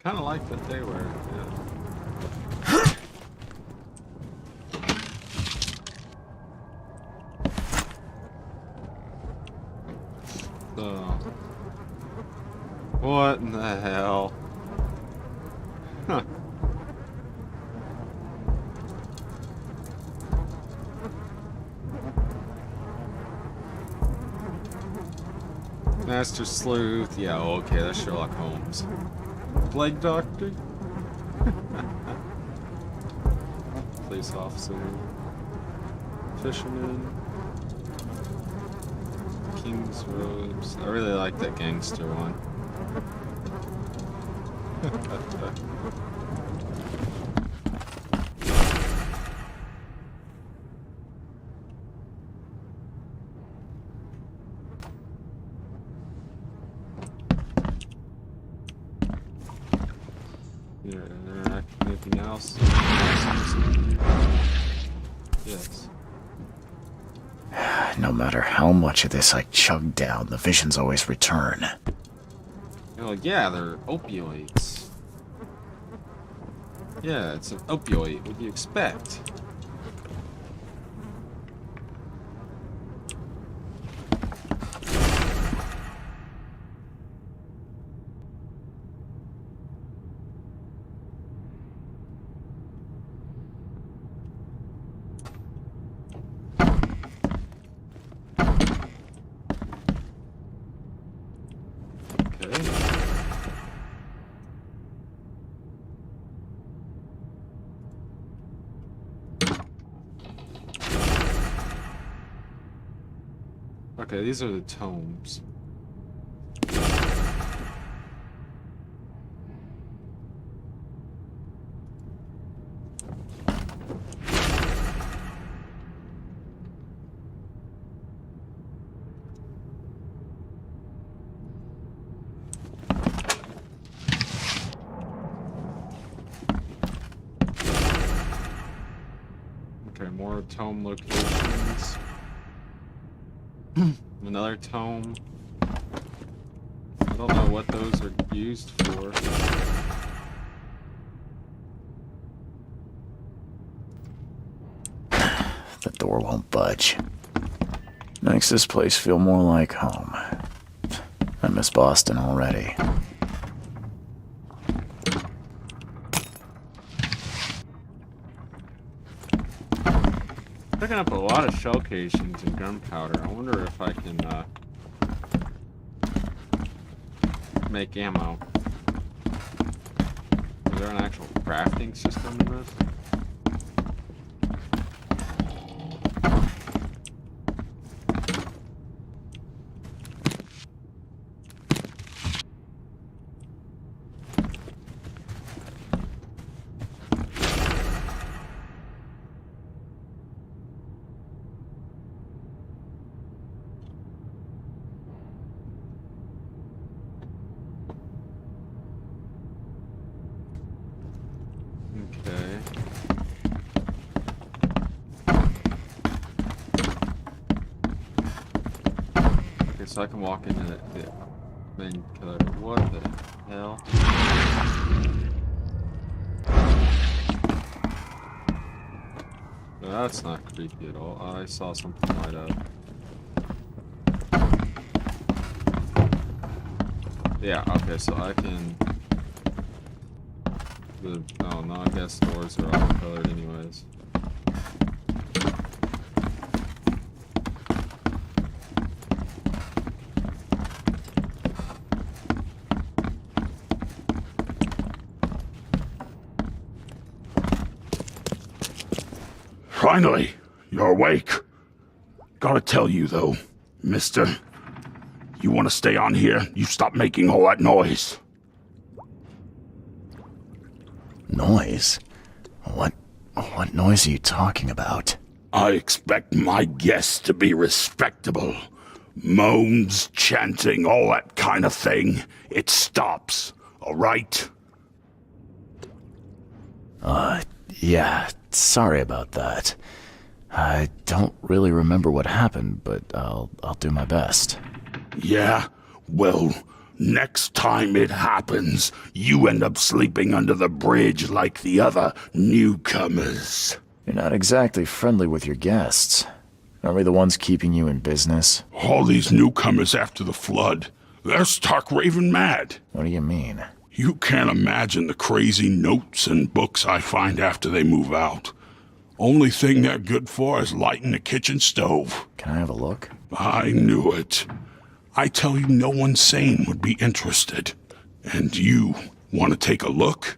Kind of like that they were. Yeah. So, what in the hell? Huh. Master Sleuth. Yeah, okay, that's Sherlock Holmes. Plague Doctor? Police officer. Fisherman. King's Robes. I really like that gangster one. Yeah, interact with anything else? Yes. No matter how much of this I chug down, the visions always return. You're like, yeah, they're opioids. Yeah, it's an opioid. What do you expect? Okay, these are the tomes. Okay, more tome locations. Another tome. I don't know what those are used for. The door won't budge. Makes this place feel more like home. I miss Boston already. Picking up a lot of shell casings and gunpowder. I wonder if I can make ammo. Is there an actual crafting system in this? Okay. Okay, so I can walk into the main killer. What the hell? No, that's not creepy at all. I saw something light up. Yeah, okay, so I can... Oh no, I guess doors are all colored anyways. Finally, you're awake. Gotta tell you though, mister, you want to stay on here, you stop making all that noise. Noise? What noise are you talking about? I expect my guests to be respectable. Moans, chanting, all that kind of thing. It stops, all right? Yeah, sorry about that. I don't really remember what happened, but I'll do my best. Yeah? Well, next time it happens, you end up sleeping under the bridge like the other newcomers. You're not exactly friendly with your guests. Aren't we the ones keeping you in business? All these newcomers after the flood, they're stark raving mad. What do you mean? You can't imagine the crazy notes and books I find after they move out. Only thing they're good for is lighting the kitchen stove. Can I have a look? I knew it. I tell you, no one sane would be interested. And you want to take a look?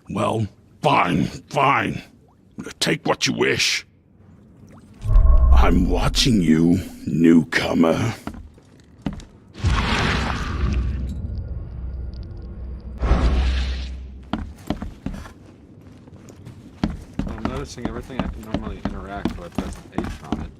Well, fine. Take what you wish. I'm watching you, newcomer. I'm noticing everything I can normally interact with has an H on it.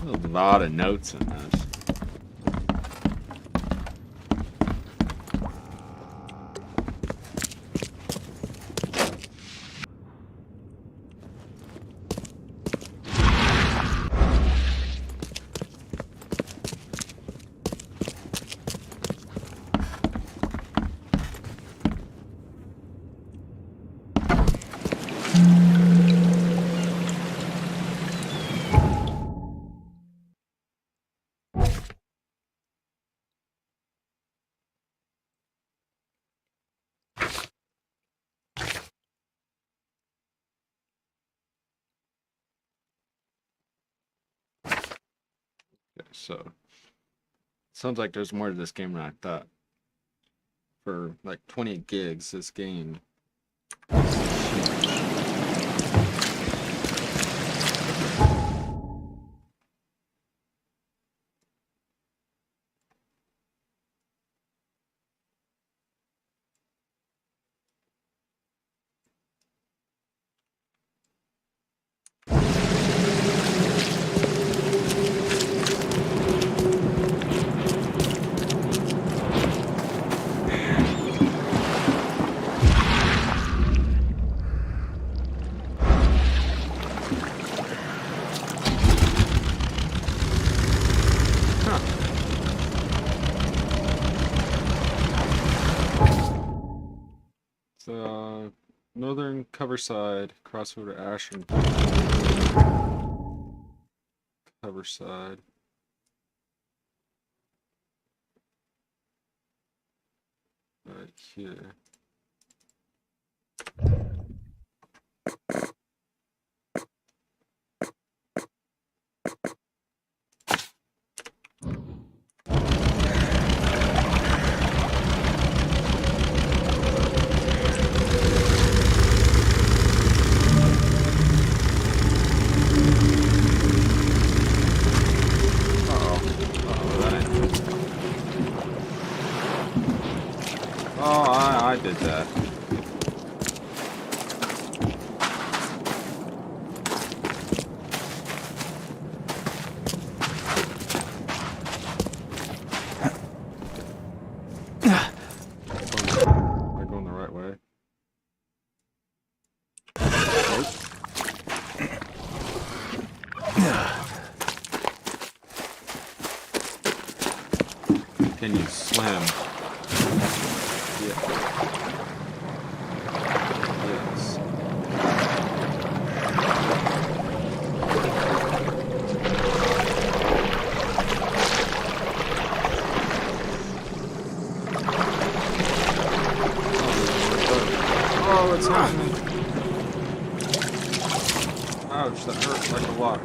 There's a lot of notes in this. Okay, so sounds like there's more to this game than I thought. For like 20 gigs, this game. So, northern cover side, crossover to Ashern. Cover side. Right here. I did that. Am I going the right way? Can you swim? Yeah. Yes. Oh, it's happening. Ouch, that hurt like a lot.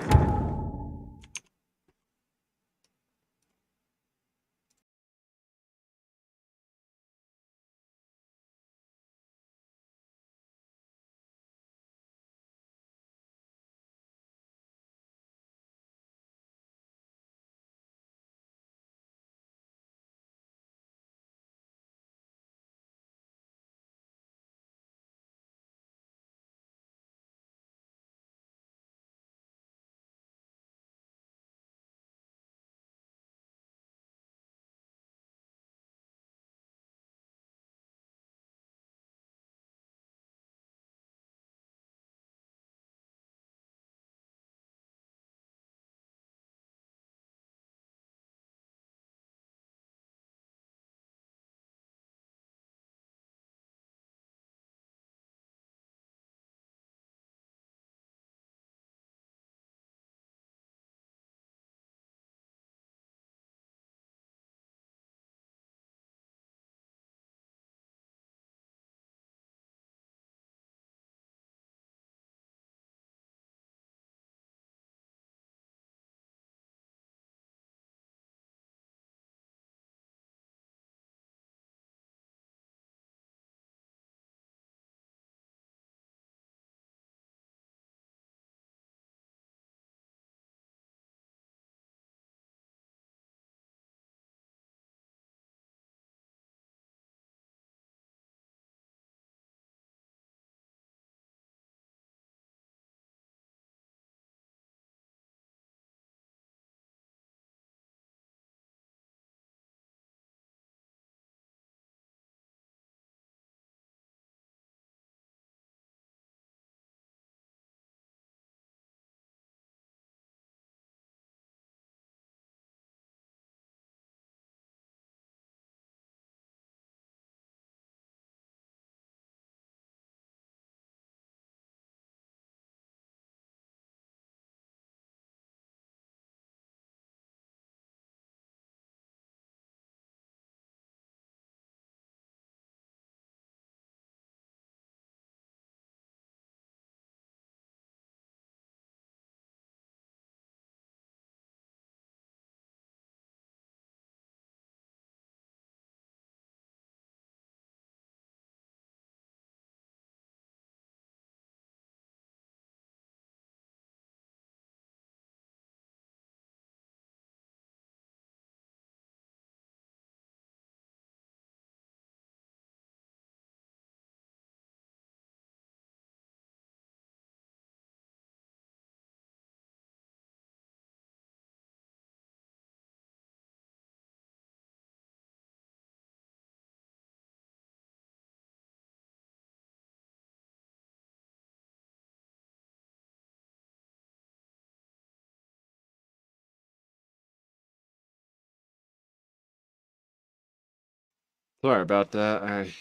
Sorry about that. I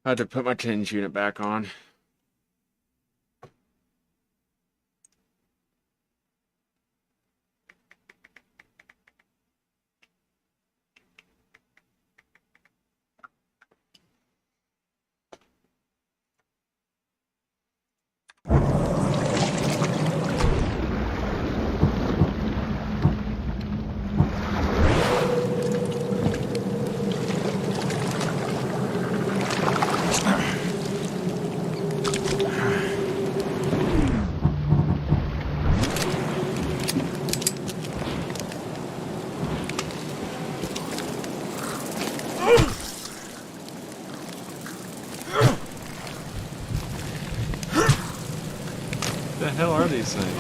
had to put my tinge unit back on. What the hell are these things?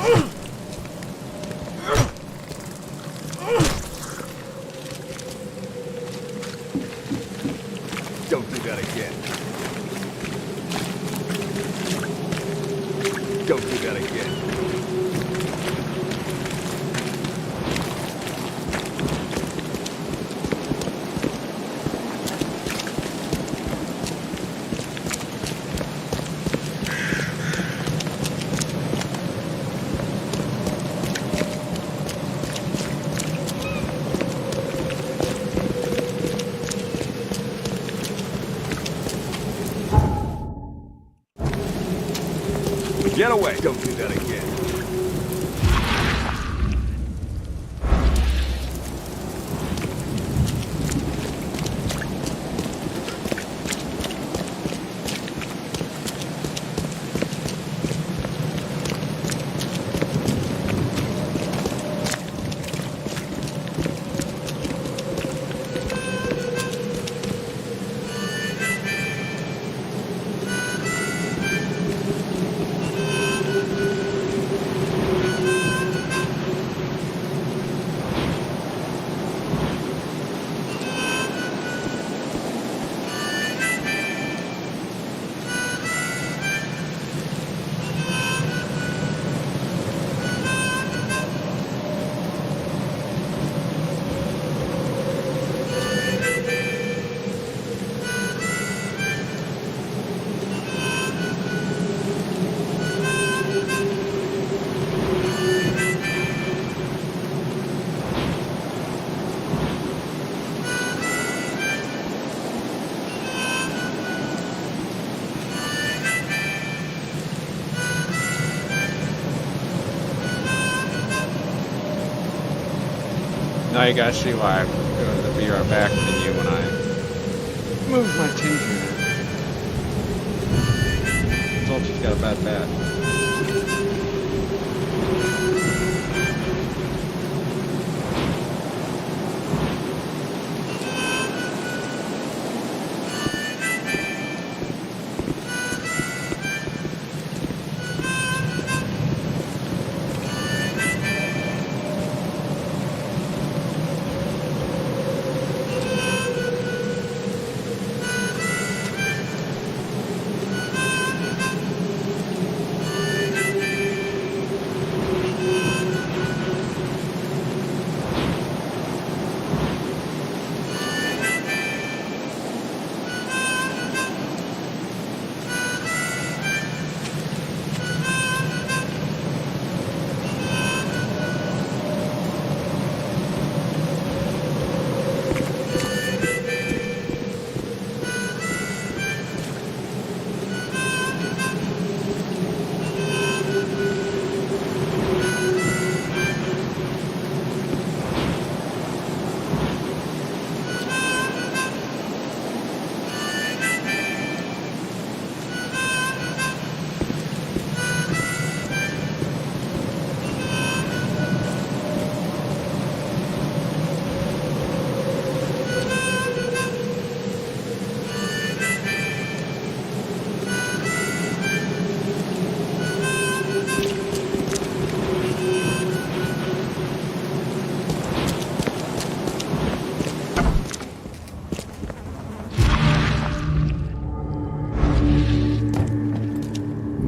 Don't do that again. Don't do that again. Get away! Don't do that again. Now you gotta see why I go to the VR back menu when I move my tinge unit. Told you she's got a bad bat.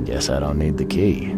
Guess I don't need the key.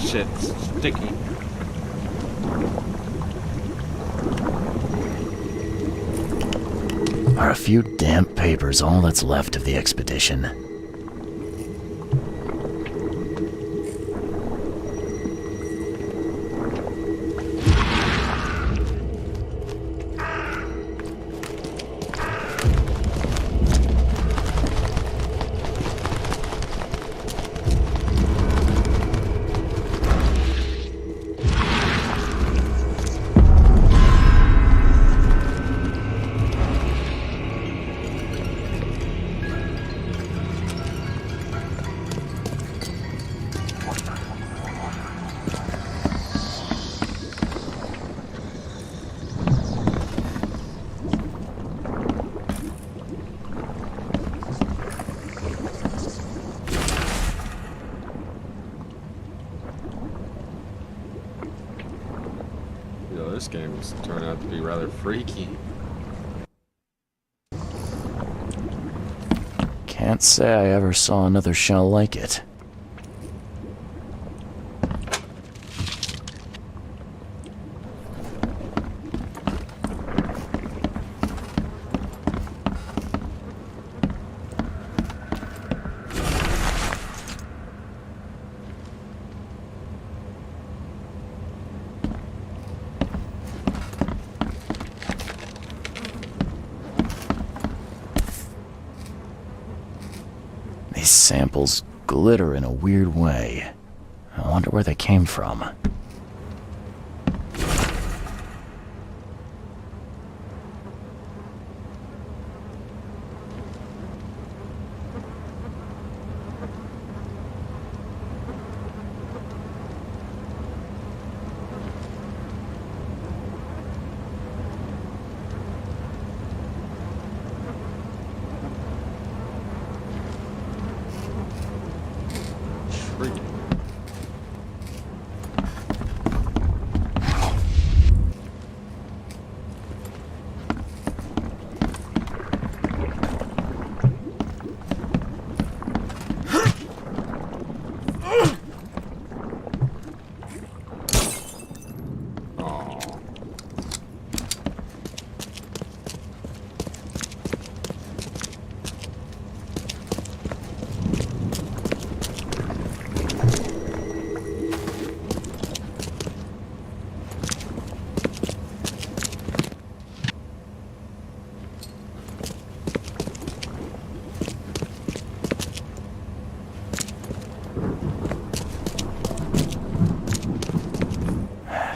Shit, sticky. Are a few damp papers all that's left of the expedition? Yo, this game's turned out to be rather freaky. Can't say I ever saw another shell like it. These samples glitter in a weird way. I wonder where they came from. Freaky.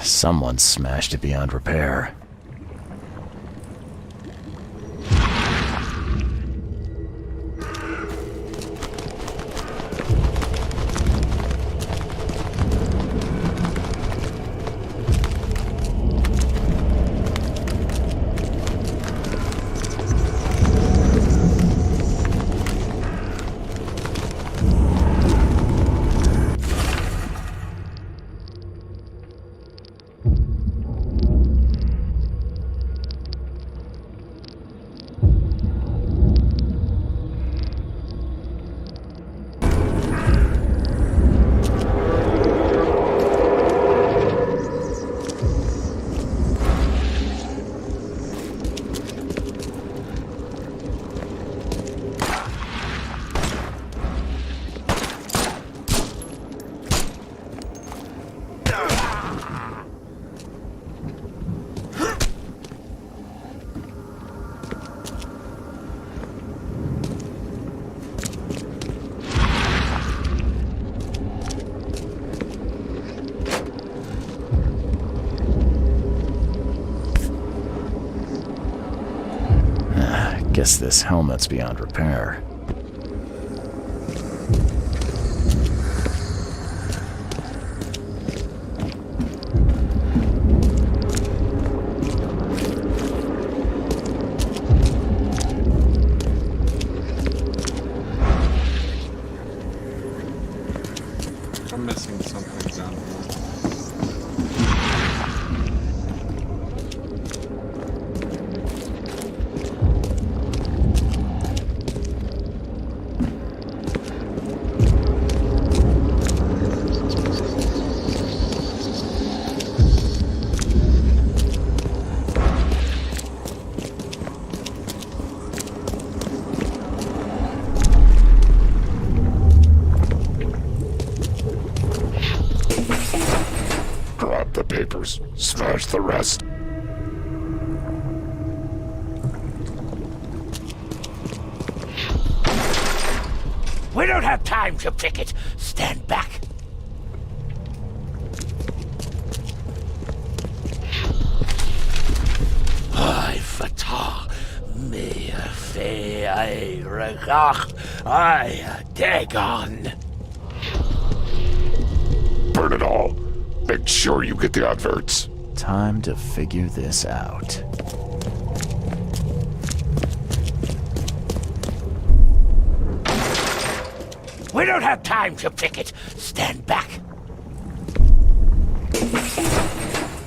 Someone smashed it beyond repair. Guess this helmet's beyond repair. I'm missing something down here. papers. Smash the rest. We don't have time to picket. Stand back. Ay, fatah. Me fe ay regach. Ay, dagon. Burn it all. Make sure you get the adverts. Time to figure this out. We don't have time to picket. Stand back.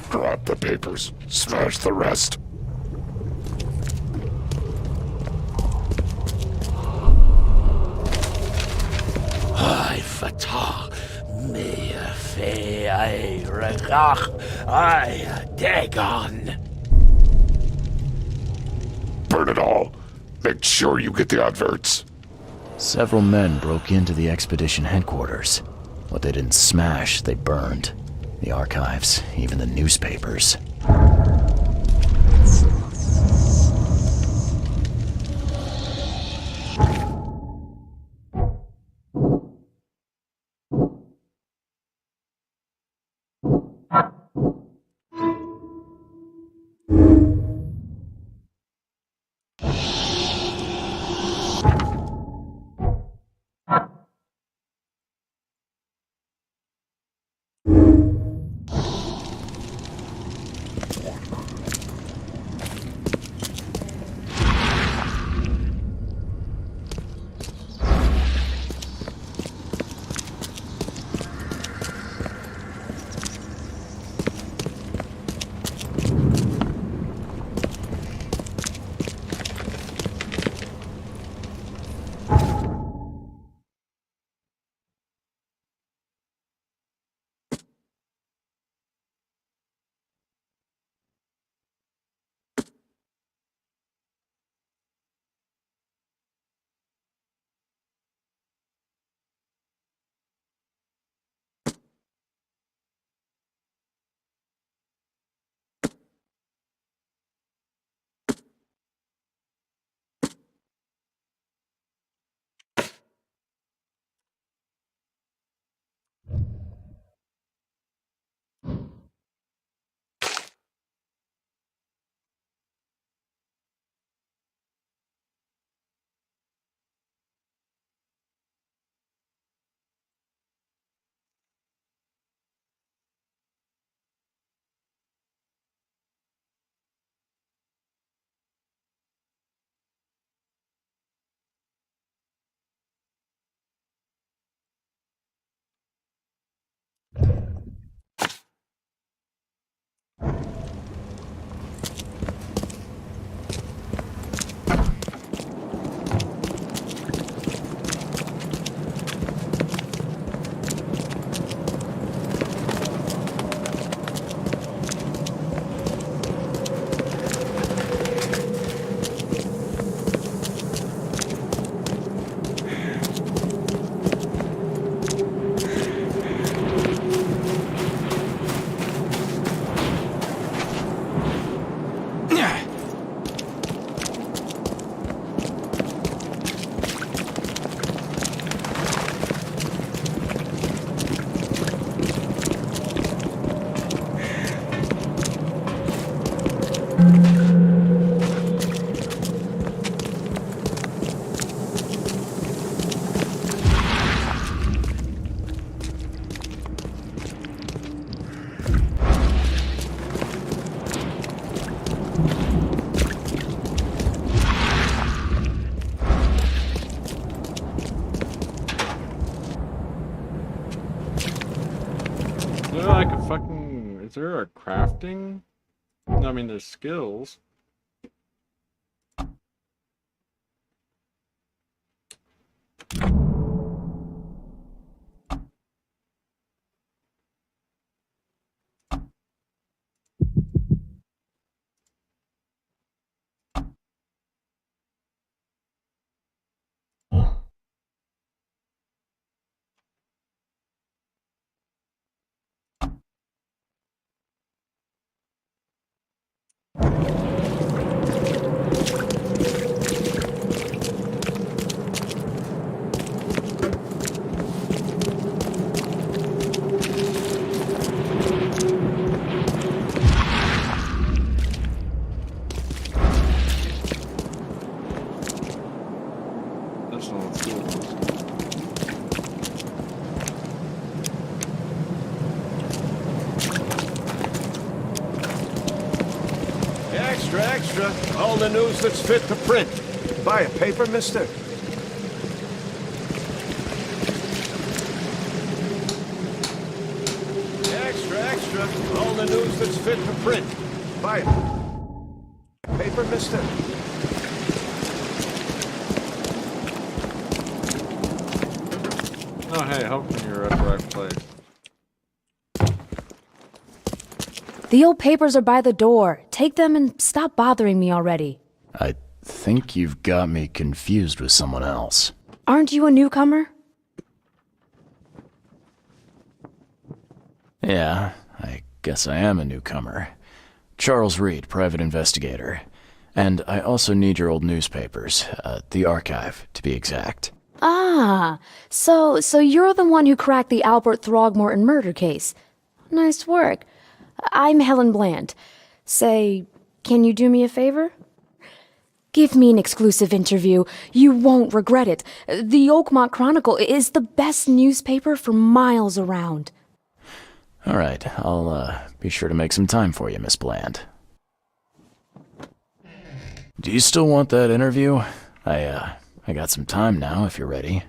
Grab the papers. Smash the rest. Ay, fatah. Me fe ay regach. Ay, dagon. Burn it all. Make sure you get the adverts. Several men broke into the expedition headquarters. What they didn't smash, they burned. The archives, even the newspapers. there like a fucking... Is there a crafting? I mean, there's skills. all the news that's fit to print. Buy a paper, mister? Extra, extra, all the news that's fit to print. Buy a paper, mister? Oh, hey, hoping you're at the right place. The old papers are by the door. Take them and stop bothering me already. I think you've got me confused with someone else. Aren't you a newcomer? Yeah, I guess I am a newcomer. Charles Reed, private investigator. And I also need your old newspapers, the archive, to be exact. Ah, so you're the one who cracked the Albert Throgmorton murder case. Nice work. I'm Helen Bland. Say, can you do me a favor? Give me an exclusive interview. You won't regret it. The Oakmont Chronicle is the best newspaper for miles around. All right, I'll be sure to make some time for you, Miss Bland. Do you still want that interview? I got some time now, if you're ready.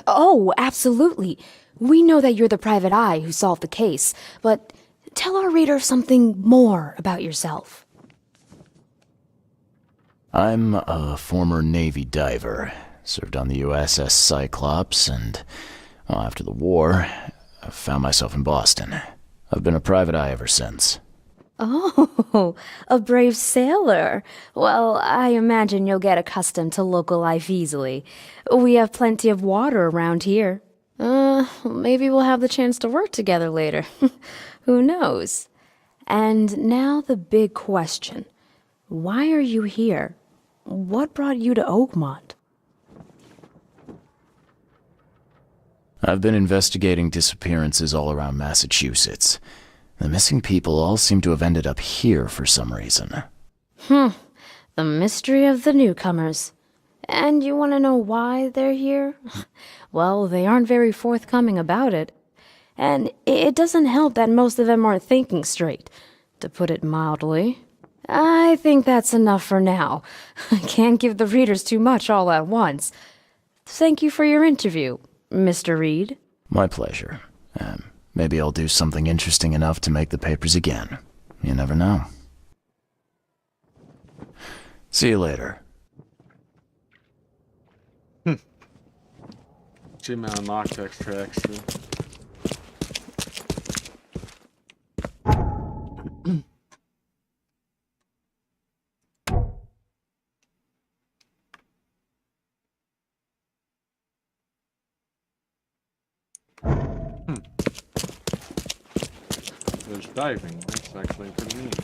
Oh, absolutely. We know that you're the private eye who solved the case, but tell our reader something more about yourself. I'm a former Navy diver. Served on the USS Cyclops, and well, after the war, I found myself in Boston. I've been a private eye ever since. Oh, a brave sailor. Well, I imagine you'll get accustomed to local life easily. We have plenty of water around here. Maybe we'll have the chance to work together later. Who knows? And now the big question. Why are you here? What brought you to Oakmont? I've been investigating disappearances all around Massachusetts. The missing people all seem to have ended up here for some reason. The mystery of the newcomers. And you want to know why they're here? Well, they aren't very forthcoming about it. And it doesn't help that most of them aren't thinking straight, to put it mildly. I think that's enough for now. I can't give the readers too much all at once. Thank you for your interview, Mr. Reed. My pleasure. Maybe I'll do something interesting enough to make the papers again. You never know. See you later. Gmail unlocked extra. There's diving. That's actually pretty neat.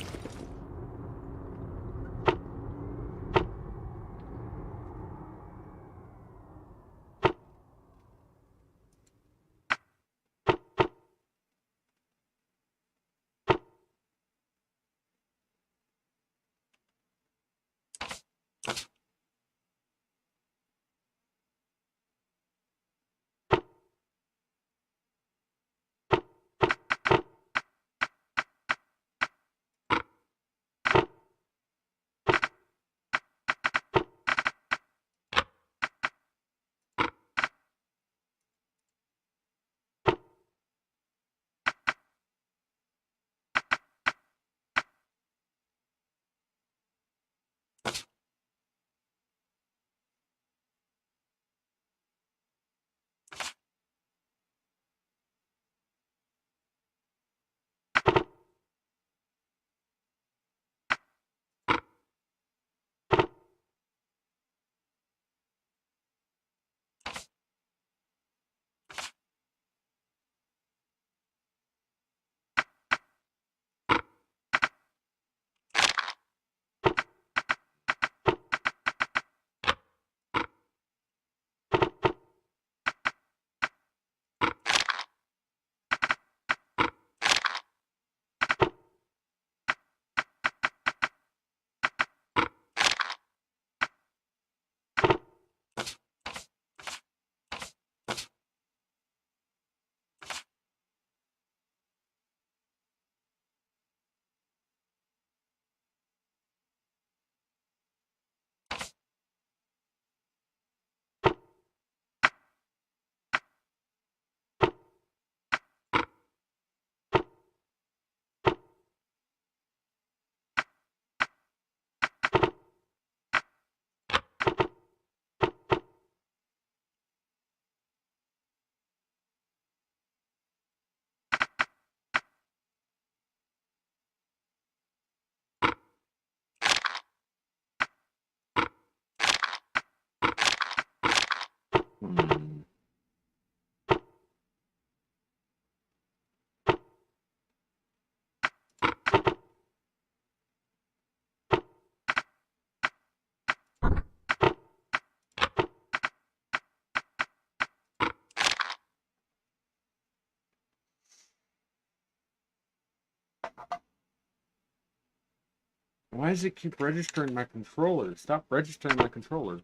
Why does it keep registering my controller? Stop registering my controller.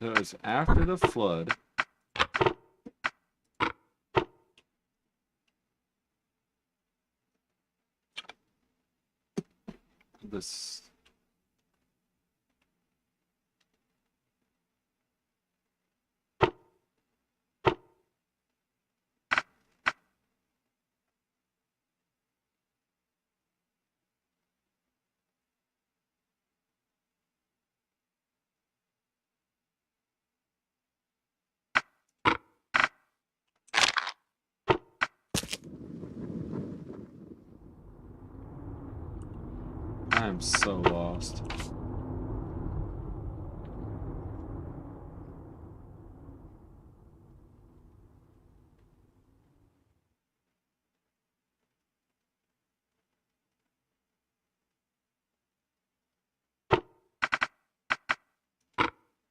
So it's after the flood. This. I am so lost.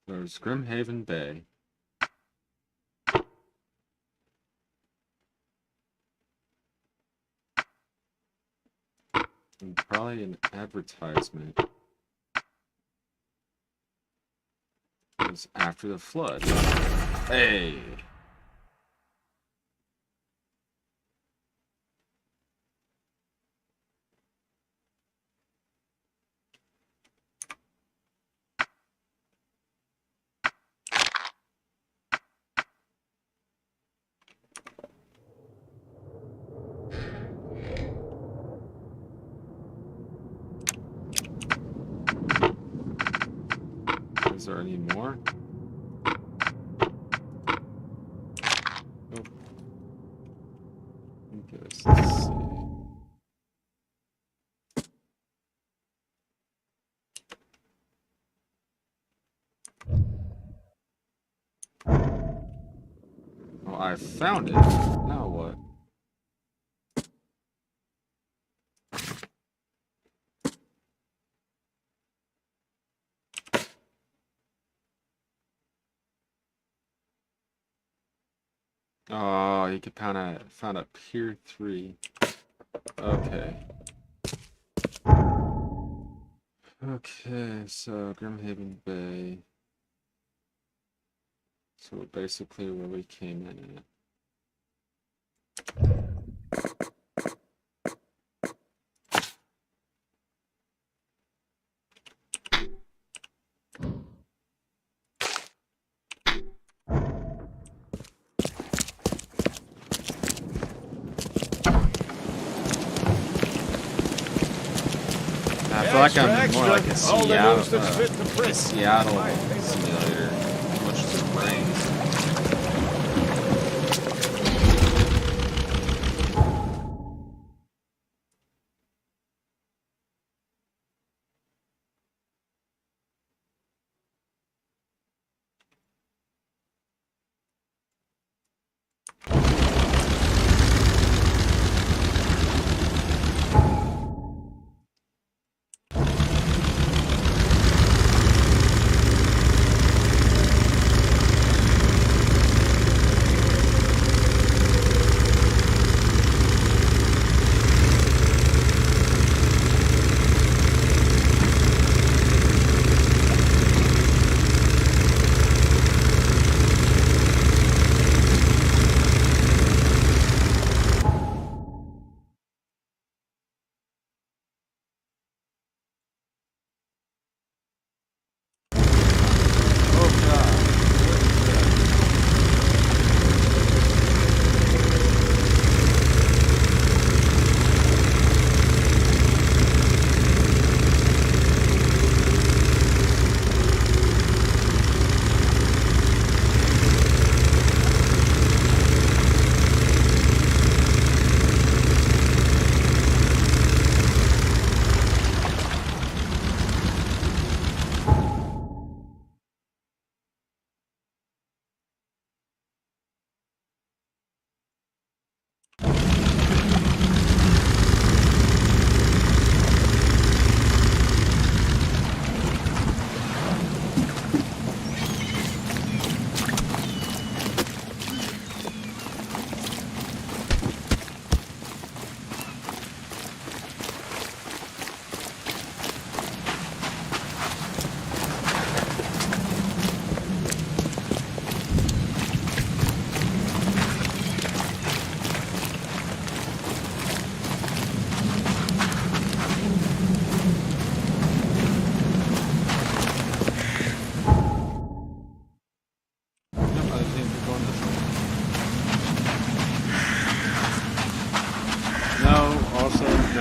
There's Grimhaven Bay. And probably an advertisement. It was after the flood. Hey! Is there any more? Nope. Let's see. Oh, I found it. Now what? Oh, you could found a Pier 3. Okay. Okay, so Grimhaven Bay. So basically where we came in at. I feel like I'm more like a Seattle simulator, which is brains.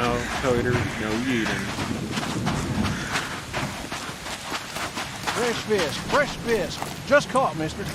No coder, no yeeting. Fresh fish. Just caught, mister.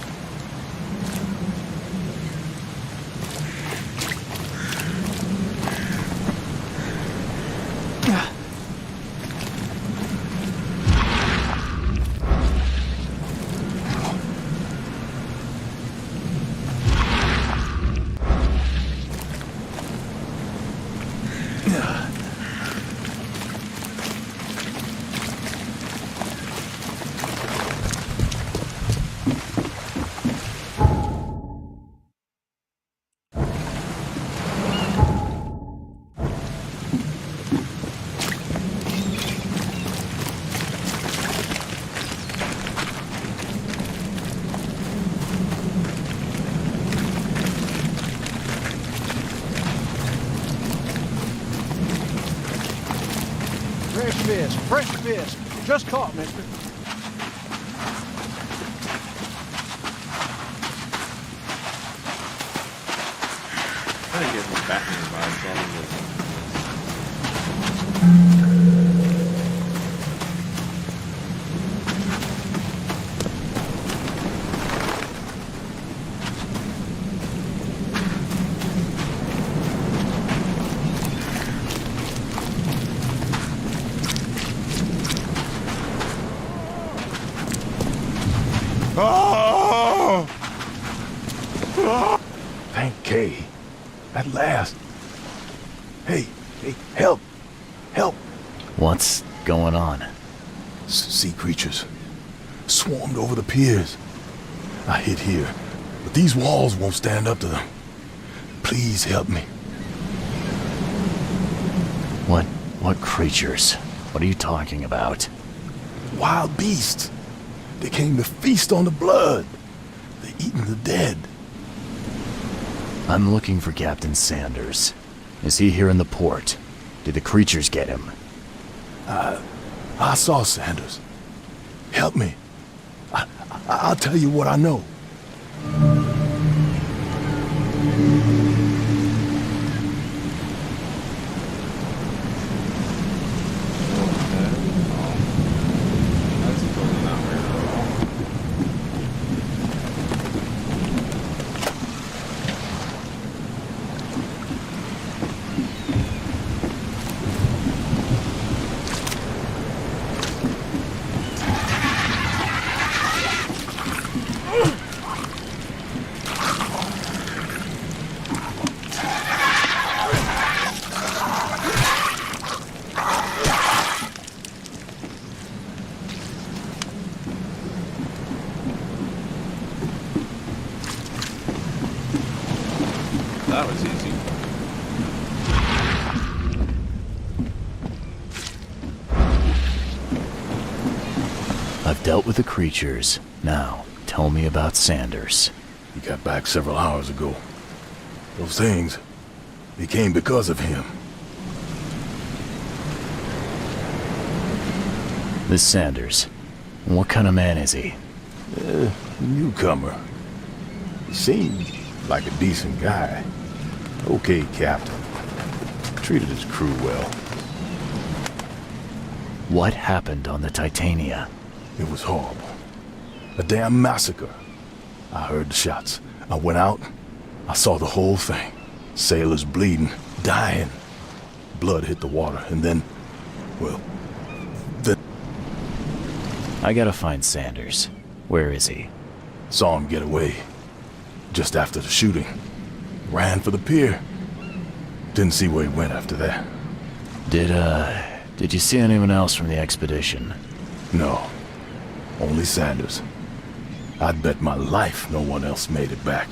Fresh fish. Just caught, mister. I think it's Batman vibes all of this. Thank Kay. At last. Hey, help! Help! What's going on? Sea creatures. Swarmed over the piers. I hid here, but these walls won't stand up to them. Please help me. What creatures? What are you talking about? Wild beasts. They came to feast on the blood. They eaten the dead. I'm looking for Captain Sanders. Is he here in the port? Did the creatures get him? I saw Sanders. Help me. I'll tell you what I know. That's totally not weird at all. That was easy. I've dealt with the creatures. Now, tell me about Sanders. He got back several hours ago. Those things, they came because of him. This Sanders, what kind of man is he? Newcomer. He seemed like a decent guy. Okay, Captain. Treated his crew well. What happened on the Titania? It was horrible. A damn massacre. I heard the shots. I went out. I saw the whole thing. Sailors bleeding, dying. Blood hit the water, and then, well, I gotta find Sanders. Where is he? saw him get away. Just after the shooting. Ran for the pier. Didn't see where he went after that. Did you see anyone else from the expedition? No. Only Sanders. I'd bet my life no one else made it back.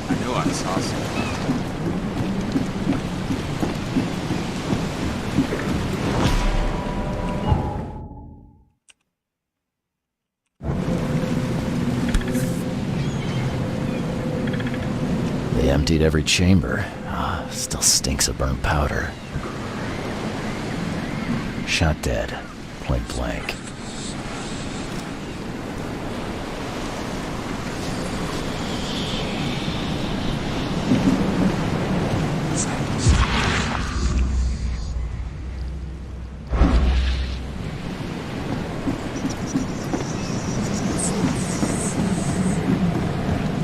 I knew I saw something. They emptied every chamber. Still stinks of burnt powder. Shot dead. point blank.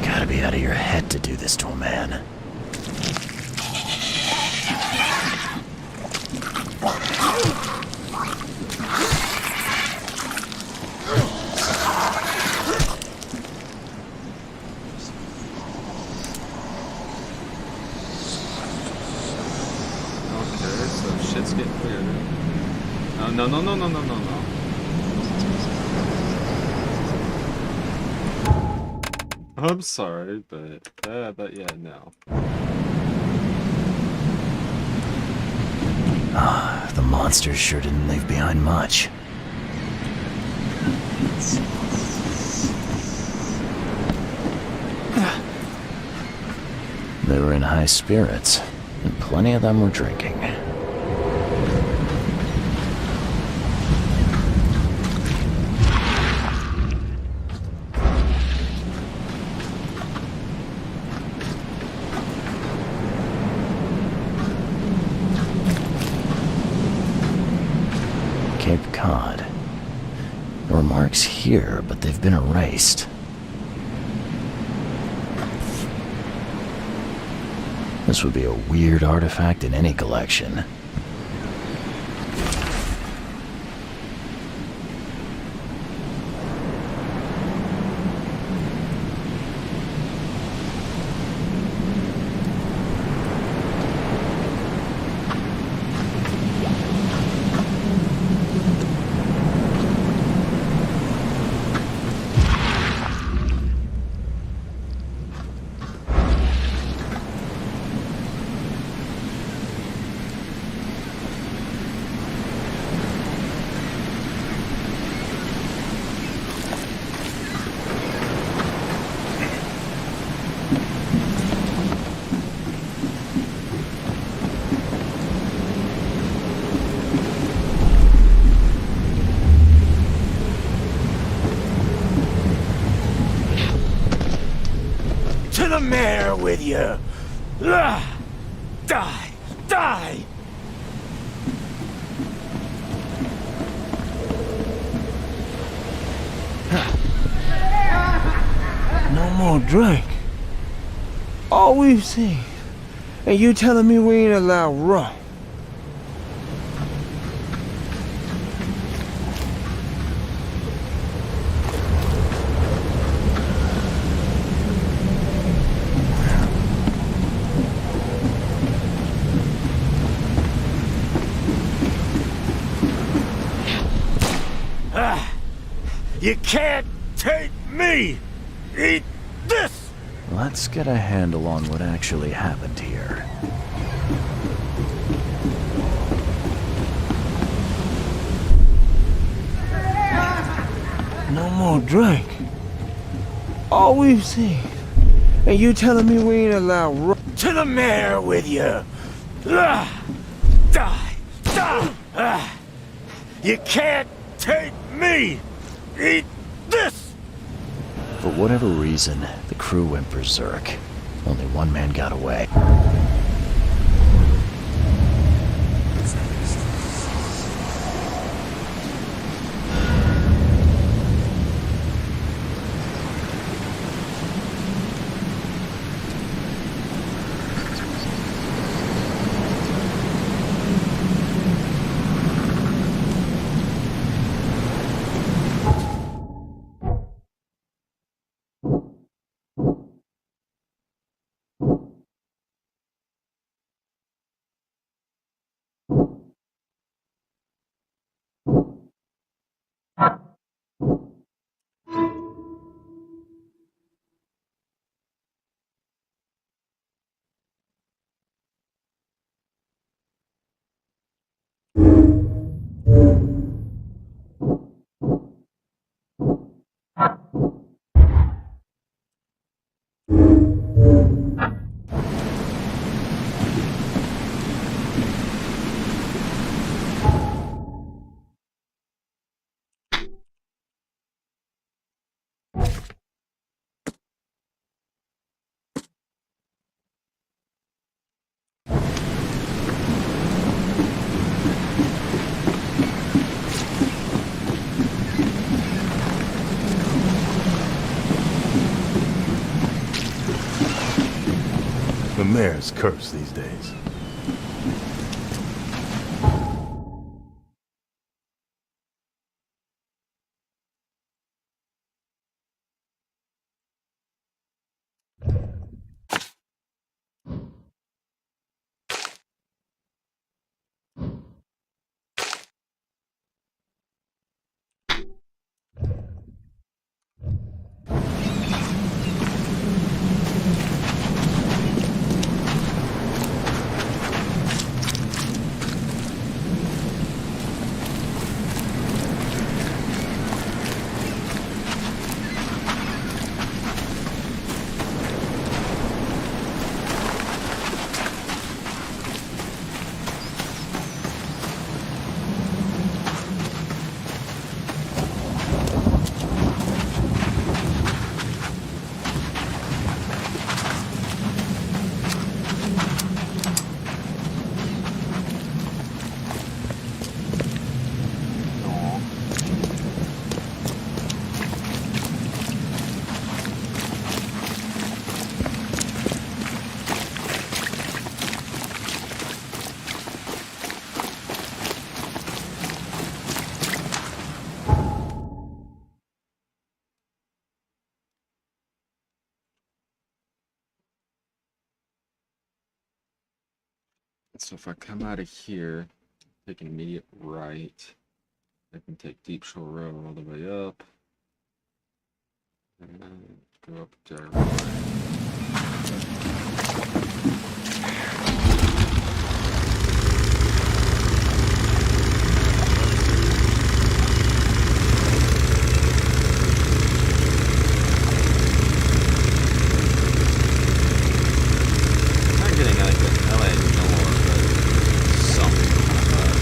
Gotta be out of your head to do this to a man. Okay, so shit's getting weirder. No. I'm sorry, but yeah, no. The monsters sure didn't leave behind much. They were in high spirits, and plenty of them were drinking. Cape Cod. There were marks here, but they've been erased. This would be a weird artifact in any collection. To the mayor with you! Die! Die! No more drink. All we've seen. And you telling me we ain't allowed rum? You can't take me! Eat this! Let's get a handle on what actually happened here. No more drink. All we've seen. And you telling me we ain't allowed rum? To the mayor with you! Die! You can't take me! Eat this! For whatever reason, the crew went berserk. Only one man got away. mayor's cursed these days. So if I come out of here, take an immediate right, I can take Deep Shore Road all the way up, and go up there. Not getting like an LA North, but something like that.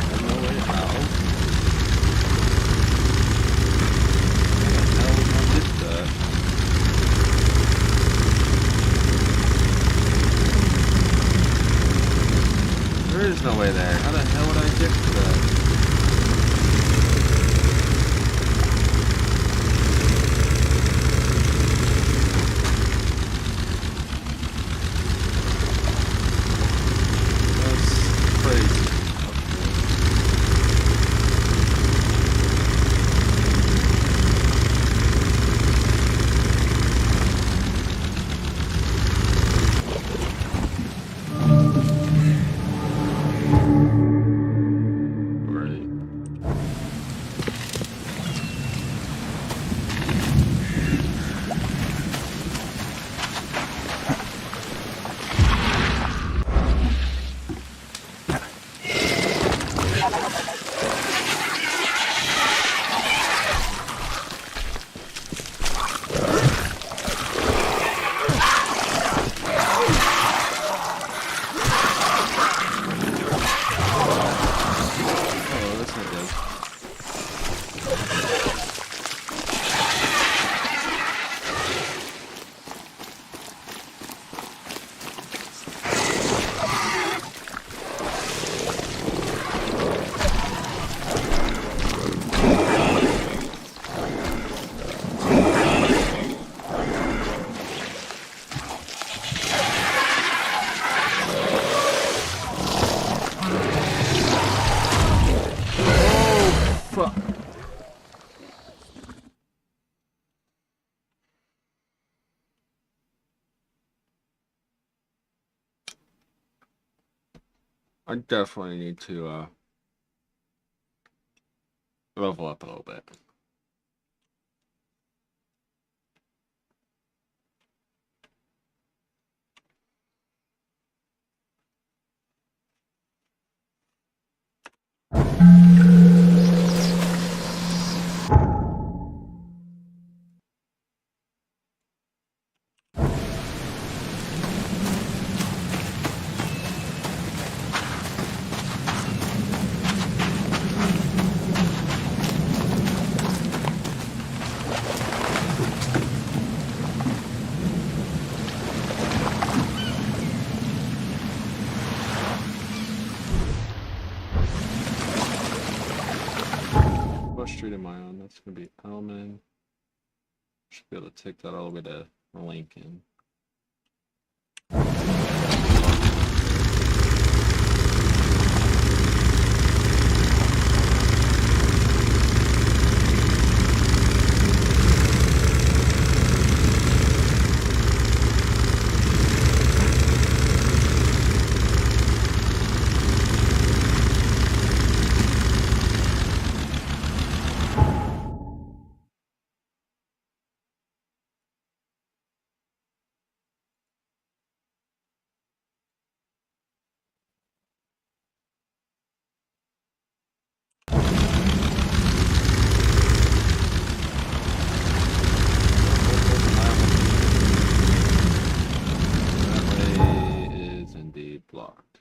There's no way out. How the hell did that? There is no way there. How the hell would I get to that? That's crazy. Right. Oh, that's not good. Fuck. I definitely need to level up a little bit. am I on? That's gonna be Elman. Should be able to take that all the way to Lincoln. That way is indeed blocked.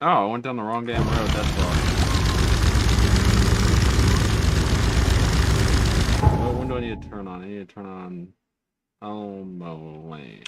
Oh, I went down the wrong damn road, that's wrong. What one do I need to turn on? I need to turn on Elmo Lane.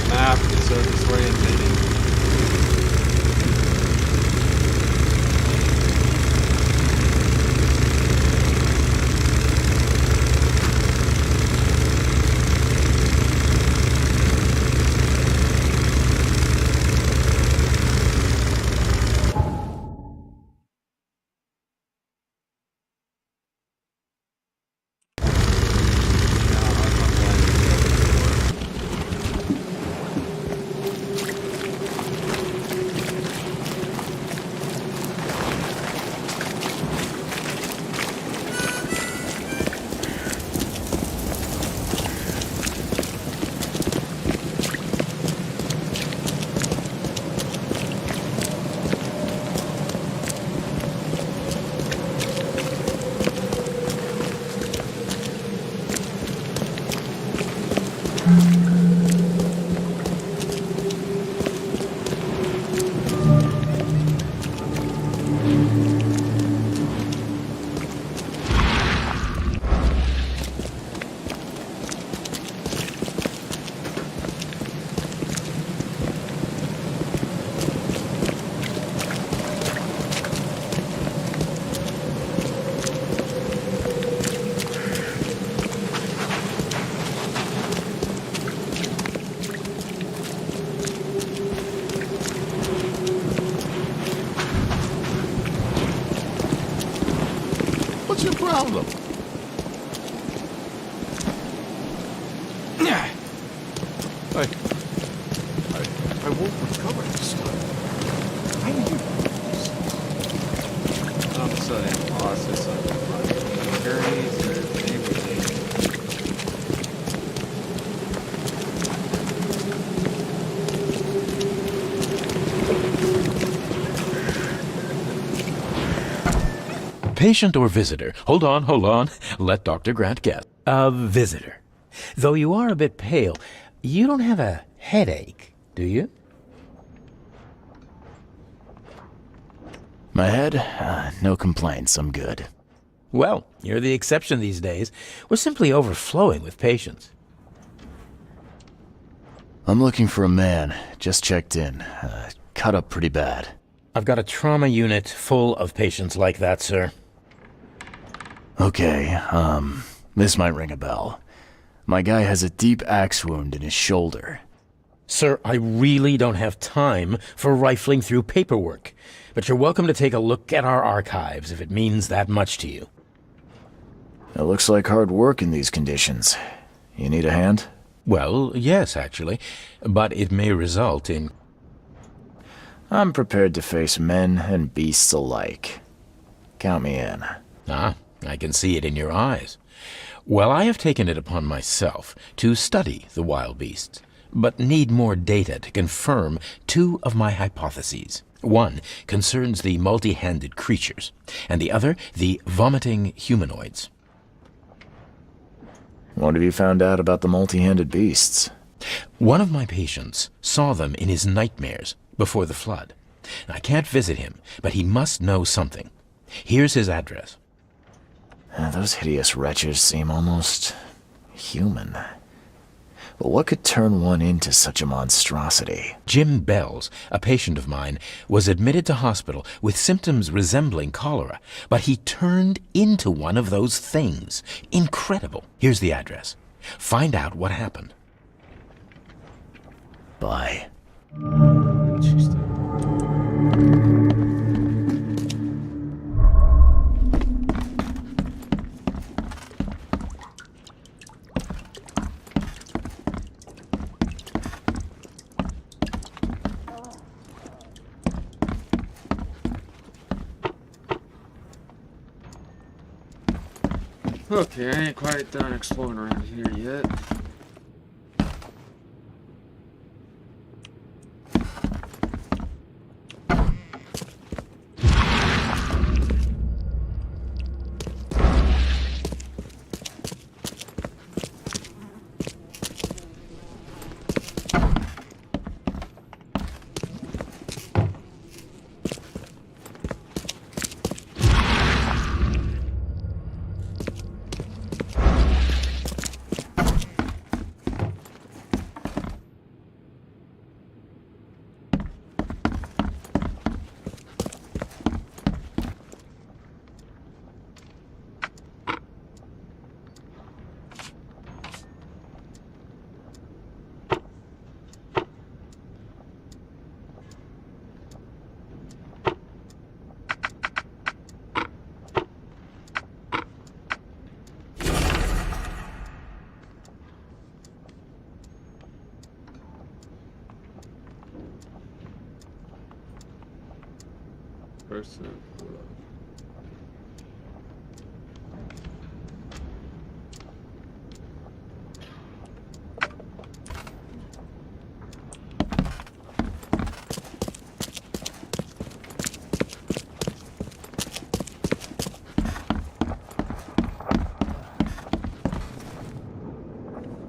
Map is so disorientating. What's your problem? I won't recover this time. I knew this. I'm so damn lost. It's like my journeys or everything. Patient or visitor? Hold on. Let Dr. Grant guess. A visitor. Though you are a bit pale, you don't have a headache, do you? My head? No complaints, I'm good. Well, you're the exception these days. We're simply overflowing with patients. I'm looking for a man. Just checked in. Cut up pretty bad. I've got a trauma unit full of patients like that, sir. Okay, this might ring a bell. My guy has a deep axe wound in his shoulder. Sir, I really don't have time for rifling through paperwork, but you're welcome to take a look at our archives if it means that much to you. It looks like hard work in these conditions. You need a hand? Well, yes, actually. But it may result in... I'm prepared to face men and beasts alike. Count me in. Ah, I can see it in your eyes. Well, I have taken it upon myself to study the wild beasts, but need more data to confirm two of my hypotheses. One concerns the multi-handed creatures, and the other the vomiting humanoids. What have you found out about the multi-handed beasts? One of my patients saw them in his nightmares before the flood. I can't visit him, but he must know something. Here's his address. Those hideous wretches seem almost human. But what could turn one into such a monstrosity? Jim Bells, a patient of mine, was admitted to hospital with symptoms resembling cholera, but he turned into one of those things. Incredible. Here's the address. Find out what happened. Bye. Okay, I ain't quite done exploring around here yet. Person.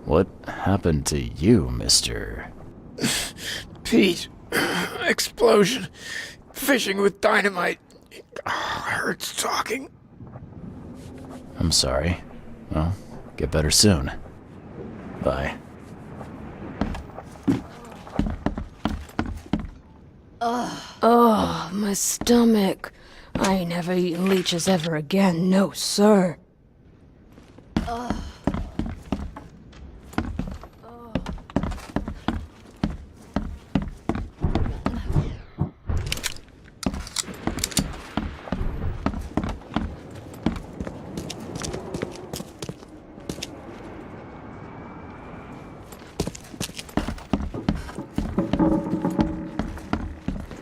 What happened to you, Mr.? Pete, explosion. Fishing with dynamite. Hurts talking. I'm sorry. Well, get better soon. Bye. Oh, my stomach. I ain't never eaten leeches ever again, no sir.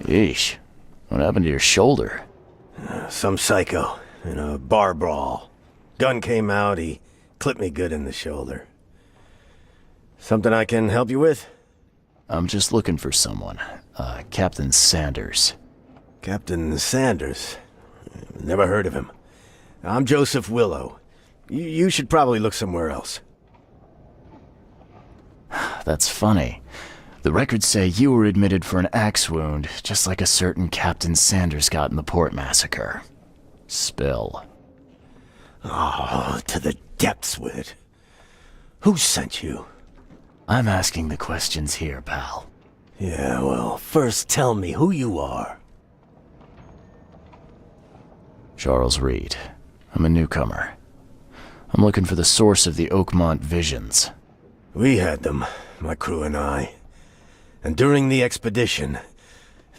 Yeesh. What happened to your shoulder? Some psycho in a bar brawl. Gun came out, he clipped me good in the shoulder. Something I can help you with? I'm just looking for someone. Captain Sanders. Captain Sanders? Never heard of him. I'm Joseph Willow. You should probably look somewhere else. That's funny. The records say you were admitted for an axe wound, just like a certain Captain Sanders got in the Port Massacre. Spill. Oh, to the depths with it. Who sent you? I'm asking the questions here, pal. Yeah, well, first tell me who you are. Charles Reed. I'm a newcomer. I'm looking for the source of the Oakmont visions. We had them, my crew and I. And during the expedition,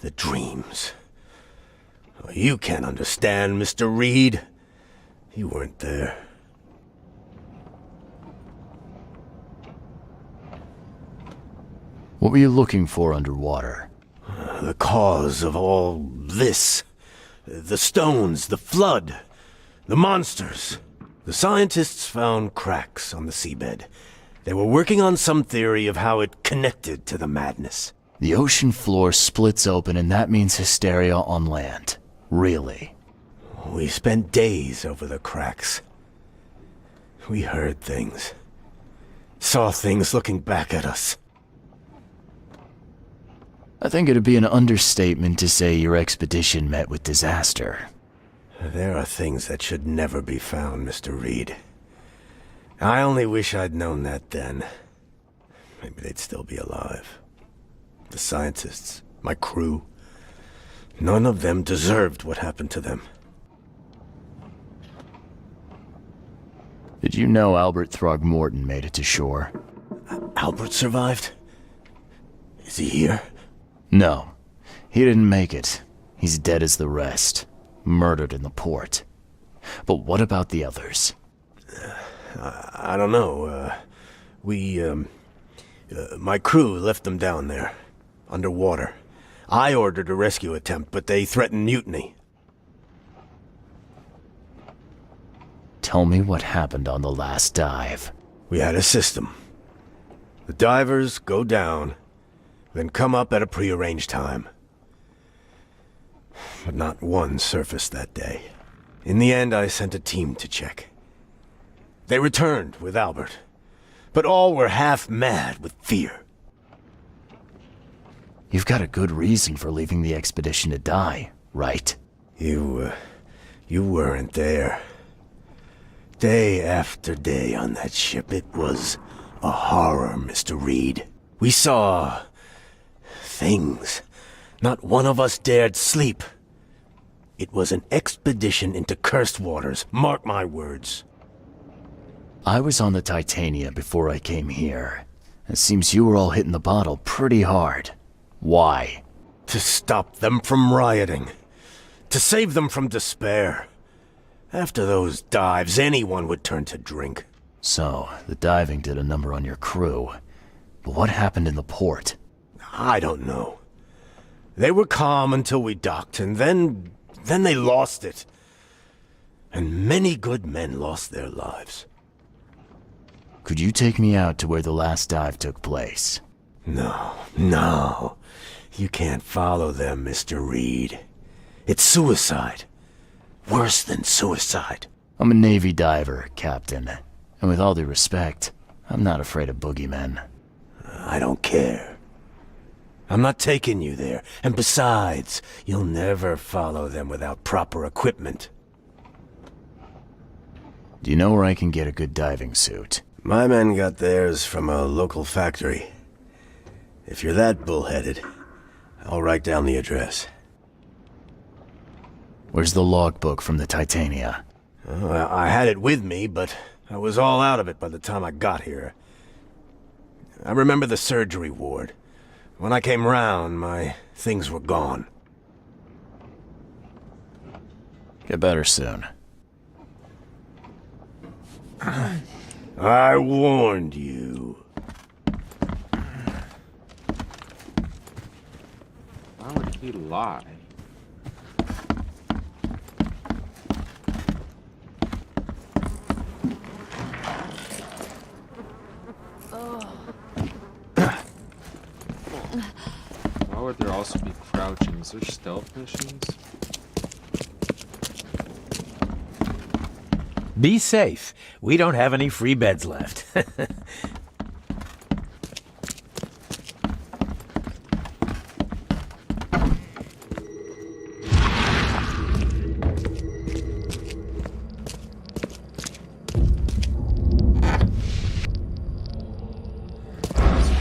the dreams. You can't understand, Mr. Reed. You weren't there. What were you looking for underwater? The cause of all this. The stones, the flood, the monsters. The scientists found cracks on the seabed. They were working on some theory of how it connected to the madness. The ocean floor splits open and that means hysteria on land. Really? We spent days over the cracks. We heard things. Saw things looking back at us. I think it'd be an understatement to say your expedition met with disaster. There are things that should never be found, Mr. Reed. I only wish I'd known that then. Maybe they'd still be alive. The scientists, my crew, none of them deserved what happened to them. Did you know Albert Throgmorton made it to shore? Albert survived? Is he here? No. He didn't make it. He's dead as the rest. Murdered in the port. But what about the others? I don't know. My crew left them down there, underwater. I ordered a rescue attempt, but they threatened mutiny. Tell me what happened on the last dive. We had a system. The divers go down, then come up at a prearranged time. But not one surfaced that day. In the end, I sent a team to check. They returned with Albert, but all were half mad with fear. You've got a good reason for leaving the expedition to die, right? You weren't there. Day after day on that ship, it was a horror, Mr. Reed. We saw things. Not one of us dared sleep. It was an expedition into cursed waters, mark my words. I was on the Titania before I came here. It seems you were all hitting the bottle pretty hard. Why? To stop them from rioting. To save them from despair. After those dives, anyone would turn to drink. So, the diving did a number on your crew. But what happened in the port? I don't know. They were calm until we docked, and then they lost it. And many good men lost their lives. Could you take me out to where the last dive took place? No. You can't follow them, Mr. Reed. It's suicide. Worse than suicide. I'm a Navy diver, Captain. And with all due respect, I'm not afraid of boogeymen. I don't care. I'm not taking you there. And besides, you'll never follow them without proper equipment. Do you know where I can get a good diving suit? My men got theirs from a local factory. If you're that bullheaded, I'll write down the address. Where's the logbook from the Titania? Oh, I had it with me, but I was all out of it by the time I got here. I remember the surgery ward. When I came round, my things were gone. Get better soon. I warned you. Why would he lie? Why would there also be crouching? Is there stealth missions? Be safe. We don't have any free beds left.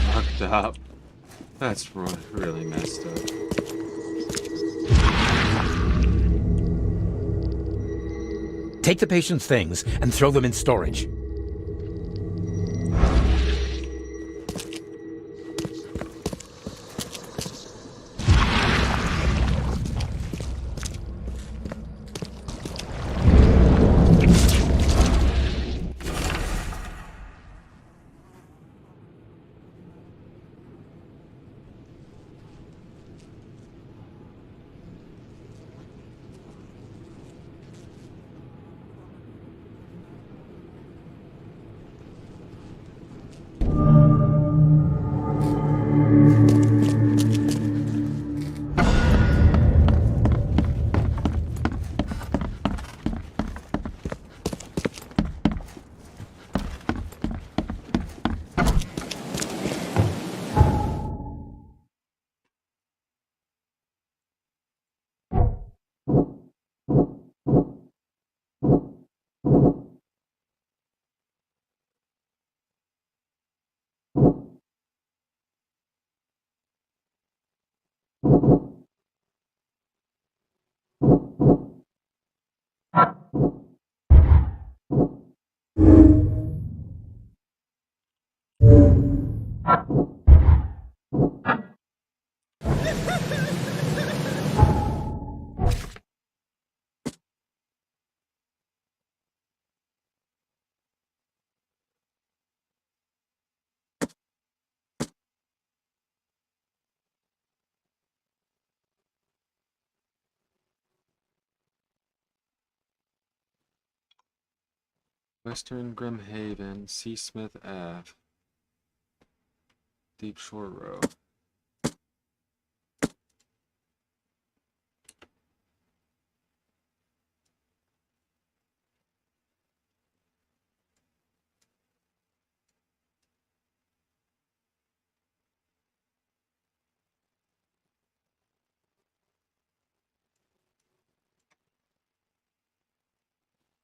Fucked up. That's really messed up. Take the patient's things and throw them in storage. Western Grimhaven, C. Smith Ave, Deep Shore Row.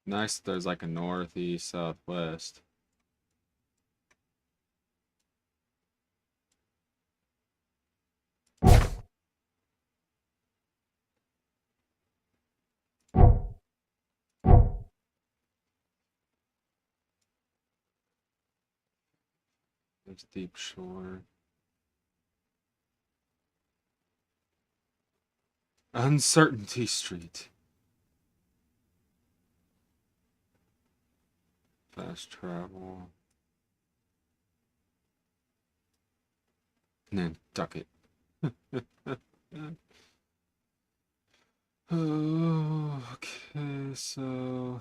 Nice, there's like a northeast, southwest. There's Deep Shore. Uncertainty Street. Fast travel. Nantucket. Okay, so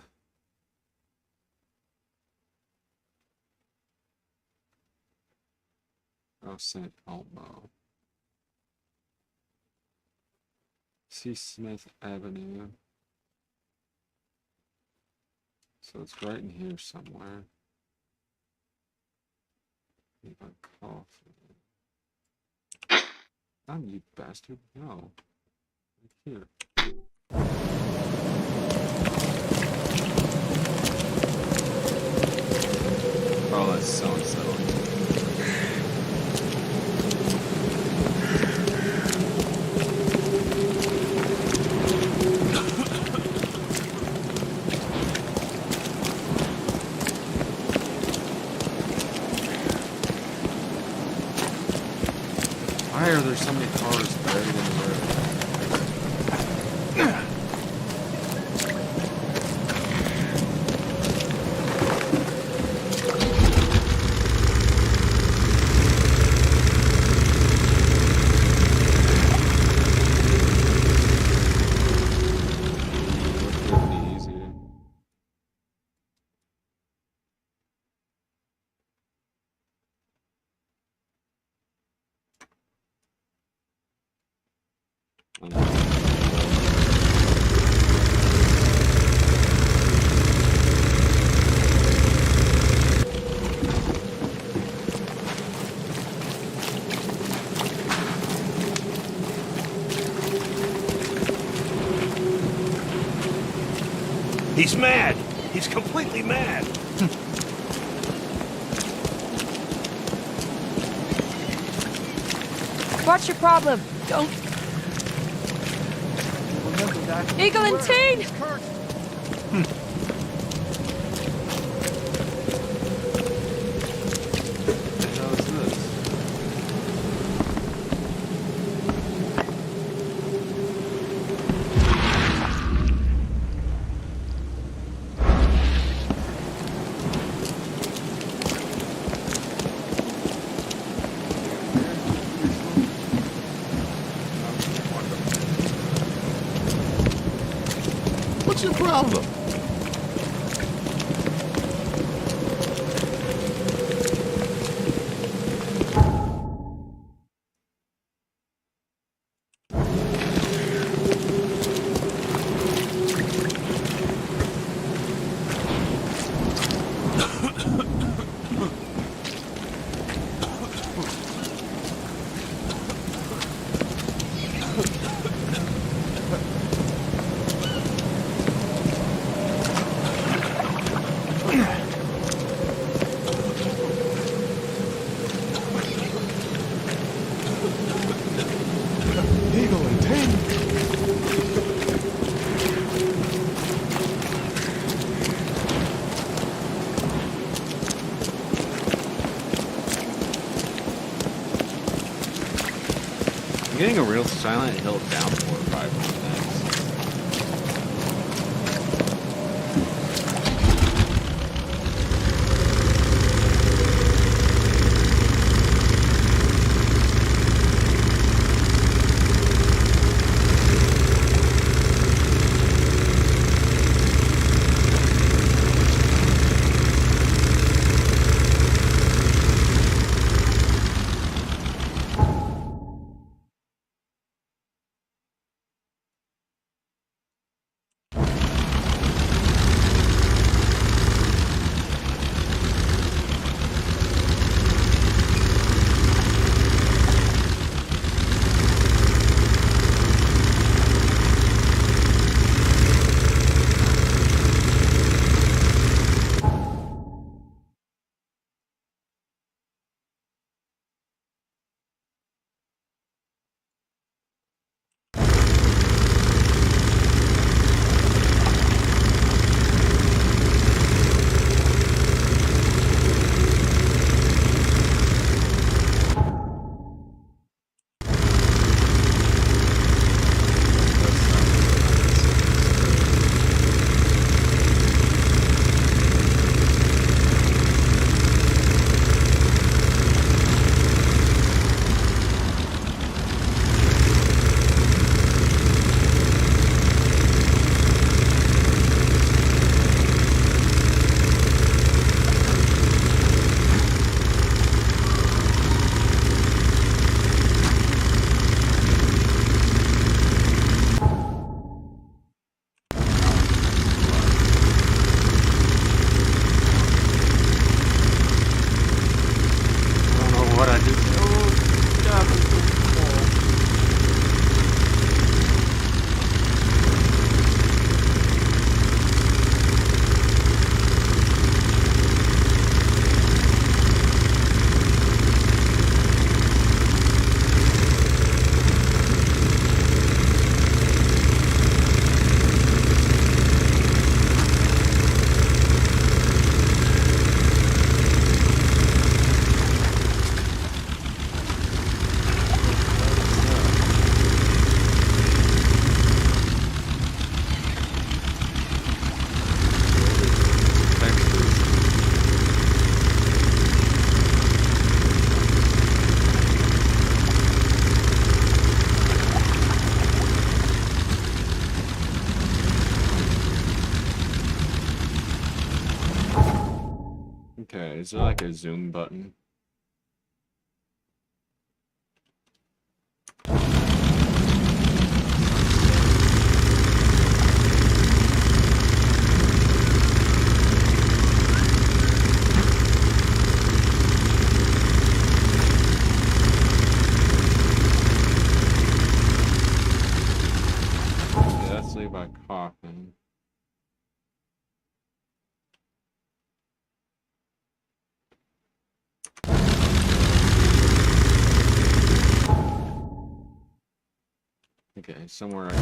St. Elmo. C. Smith Avenue. So it's right in here somewhere. Need my coffee. You bastard. No. Right here. Oh, that's so unsettling. Why are there so many cars buried in the road? Would be easier. He's mad! He's completely mad! What's your problem? Don't... Eagle and Teen! What the hell is this? What's your problem? Eagle and Teen. I'm getting a real Silent Hill downpour vibe from this. Okay, is there like a zoom button? Deathly by coughing. Okay, somewhere I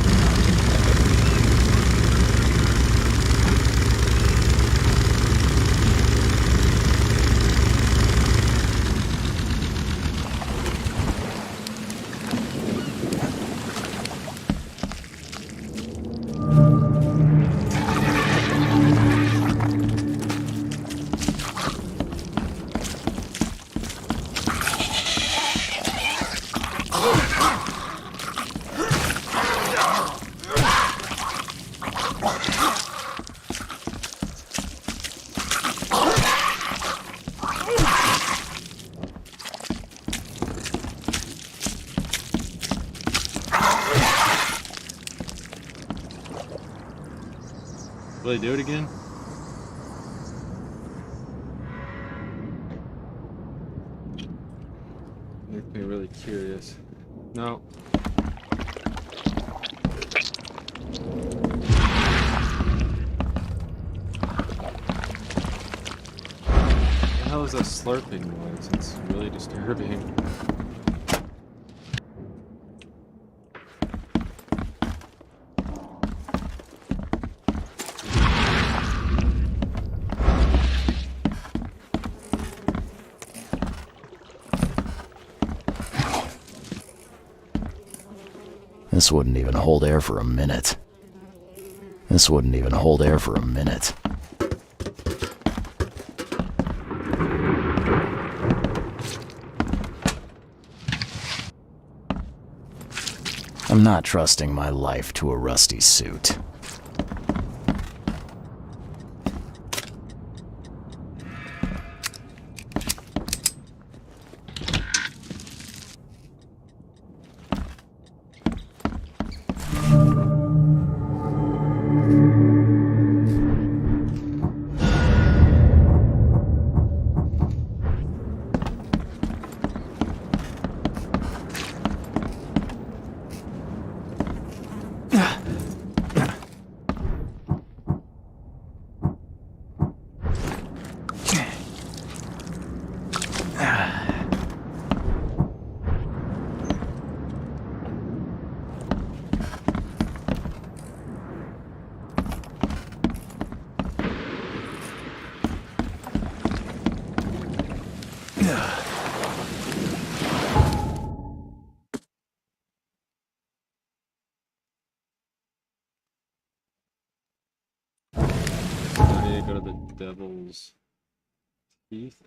Will they do it again? Makes me really curious. No. What the hell is that slurping noise? It's really disturbing. This wouldn't even hold air for a minute. This wouldn't even hold air for a minute. I'm not trusting my life to a rusty suit. I need to go to the devil's teeth.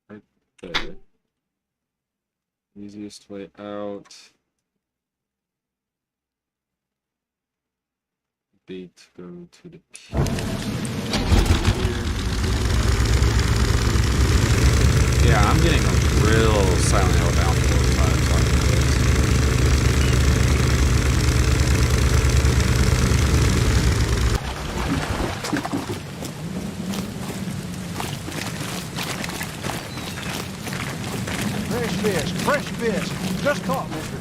Right there. Easiest way out. Be to go to the pier. Yeah, I'm getting a real Silent Hill downforce vibes like this. Fresh fish. Just caught, mister.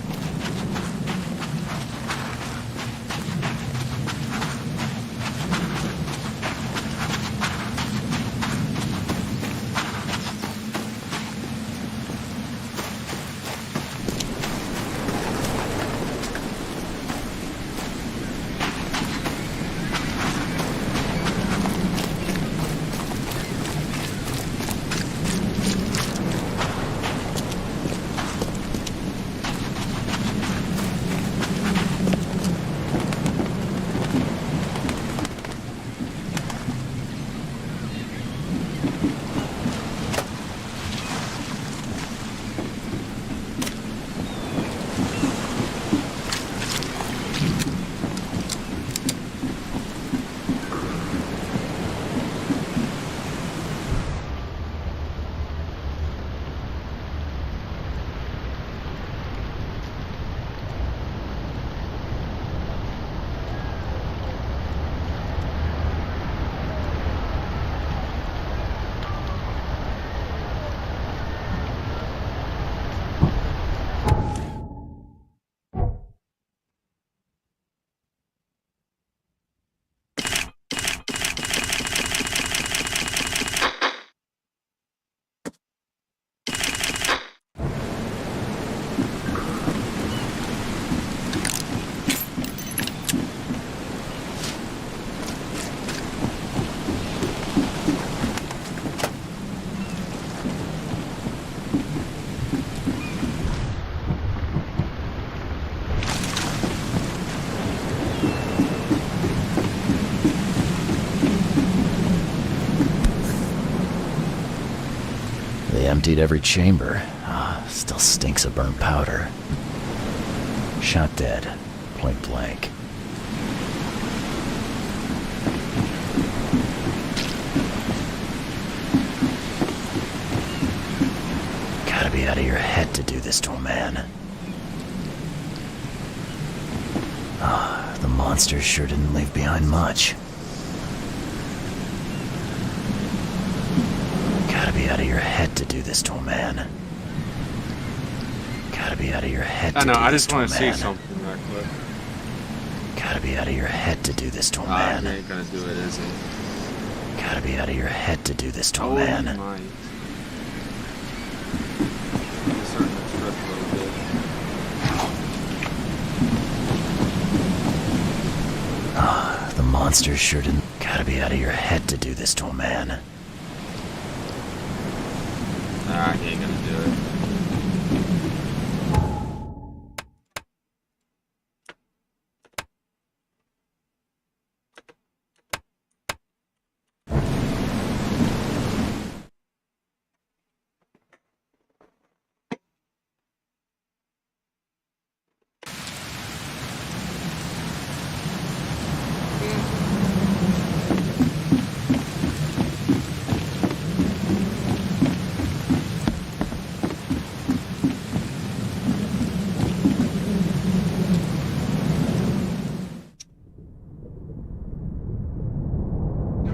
emptied every chamber. Still stinks of burnt powder. Shot dead, point blank. Gotta be out of your head to do this to a man. The monster sure didn't leave behind much. Gotta be out of your head to do this to a man. Gotta be out of your head to do this to a man. I just want to see something real quick. Gotta be out of your head to do this to a He man. ain't gonna do it, is he? Gotta be out of your head to do this to a Oh man. my. It's starting to trip a little bit. The monster sure didn't. Gotta be out of your head to do this to a man. Nah, he ain't gonna do it.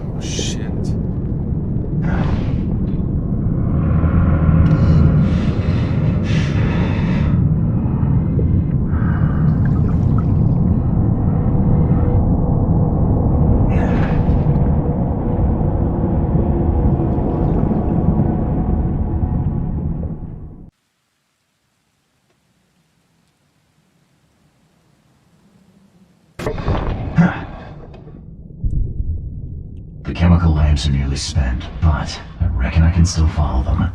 Oh shit. The chemical lamps are nearly spent, but I reckon I can still follow them.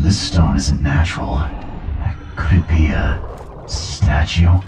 This stone isn't natural. Could it be a statue?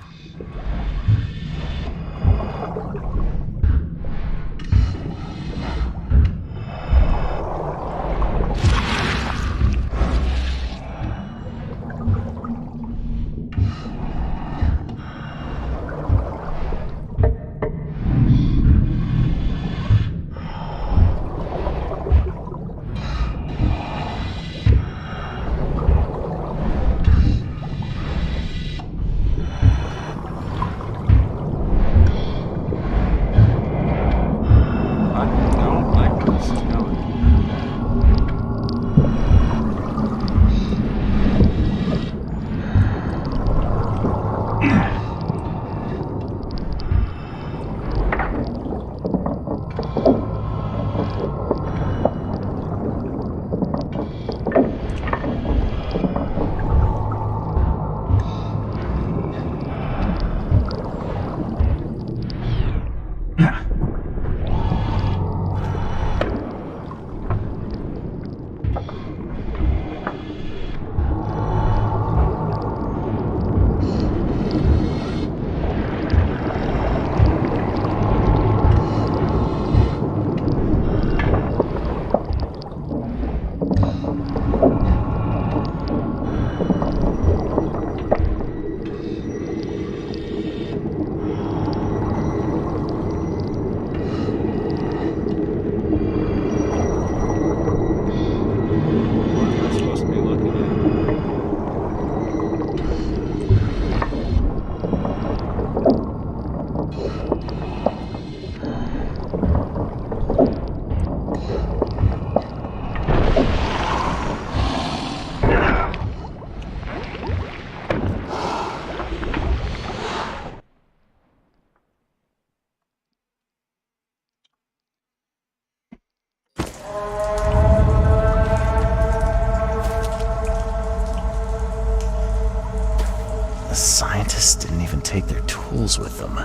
The scientists didn't even take their tools with them.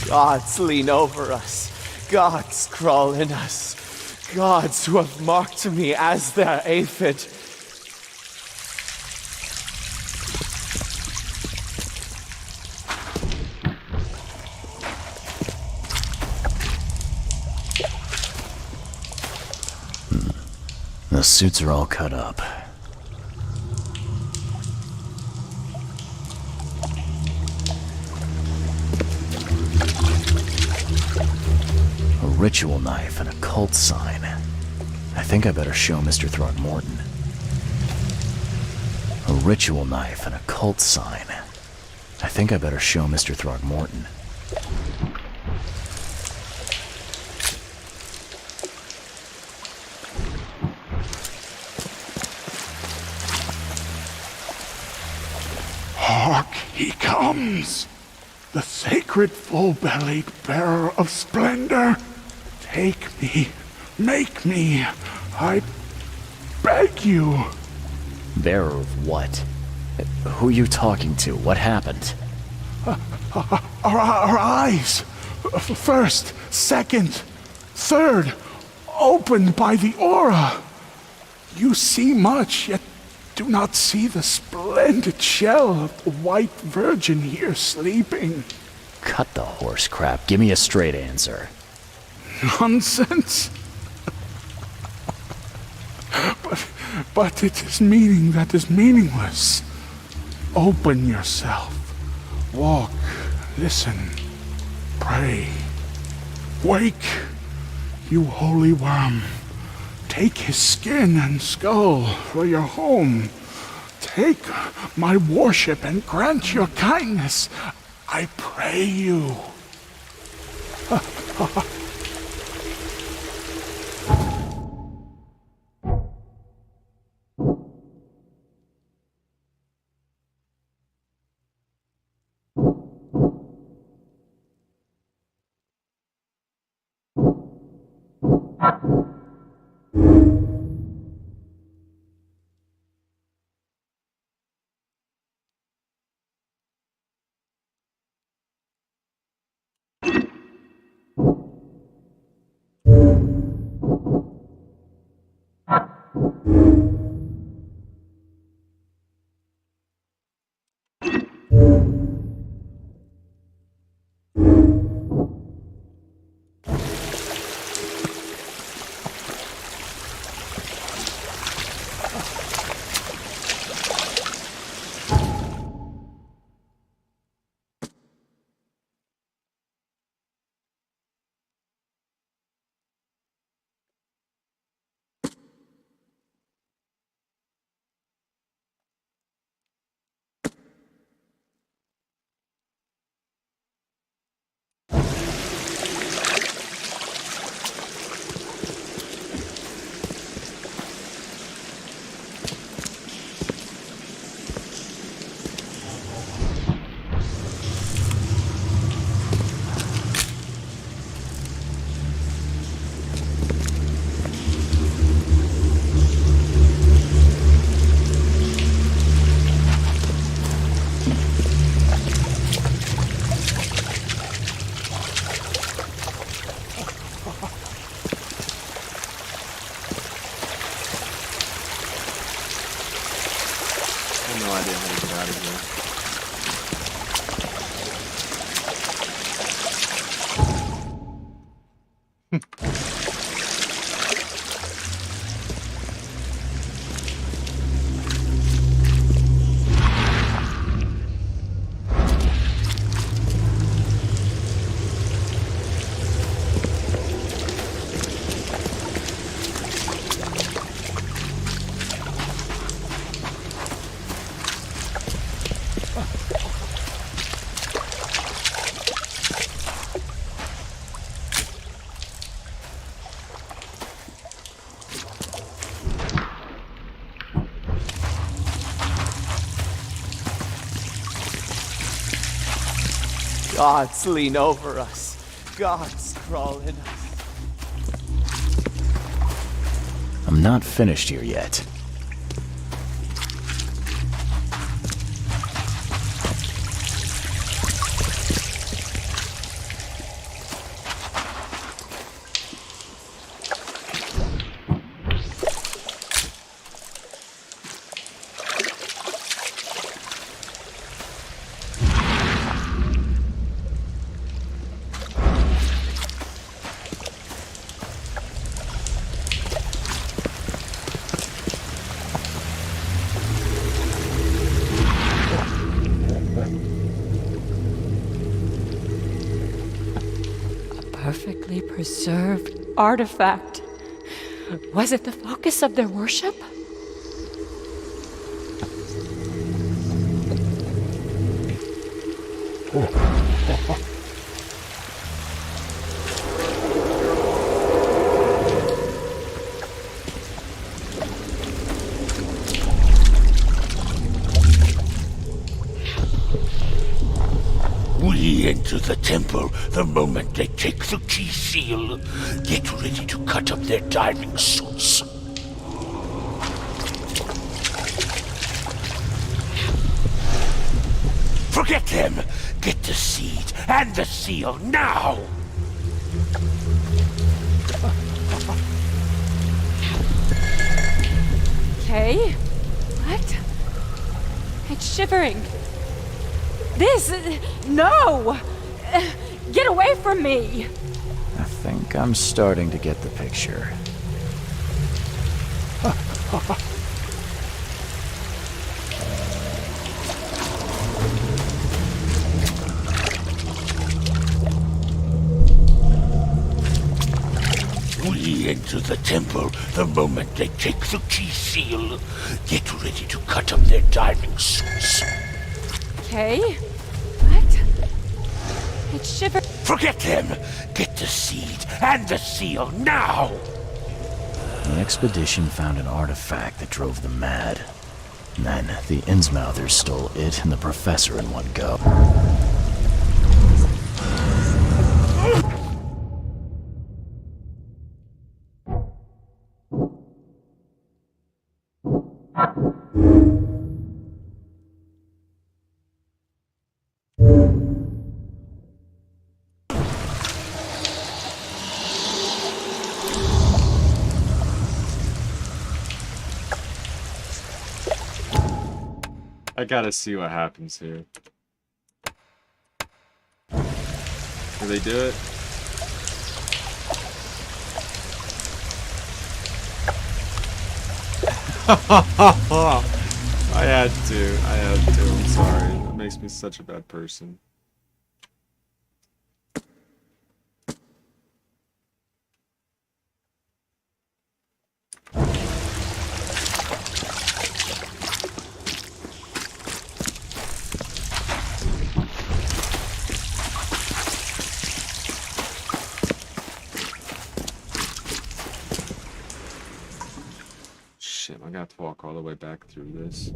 Gods lean over us. Gods crawl in us. Gods who have marked me as their aphid. The suits are all cut up. A ritual knife and a cult sign. I think I better show Mr. Throgmorton. A ritual knife and a cult sign. I think I better show Mr. Throgmorton. Hark, he comes! The sacred full-bellied bearer of splendor! Take me, make me, I beg you! Bearer of what? Who are you talking to? What happened? Our eyes! First, second, third, opened by the aura! You see much, yet do not see the splendid shell of the white virgin here sleeping. Cut the horse crap. Give me a straight answer. Nonsense. But it is meaning that is meaningless. Open yourself. Walk, listen, pray. Wake, you holy worm. Take his skin and skull for your home. Take my worship and grant your kindness. I pray you. No idea how to get out of here. Gods lean over us. Gods crawl in us. I'm not finished here yet. perfectly preserved artifact. Was it the focus of their worship? We enter the temple the moment they take the key seal. Get ready to cut up their diving suits. Forget them! Get the seed and the seal now! Okay. What? It's shivering. This... No! Get away from me! I think I'm starting to get the picture. We enter the temple the moment they take the key seal. Get ready to cut up their diving suits. Okay. What? It's shivering. Forget them! Get the seed and the seal now! The expedition found an artifact that drove them mad. Then the Innsmouthers stole it and the professor in one go. I gotta see what happens here. Do they do it? I had to. I'm sorry. That makes me such a bad person. Shit, I got to walk all the way back through this.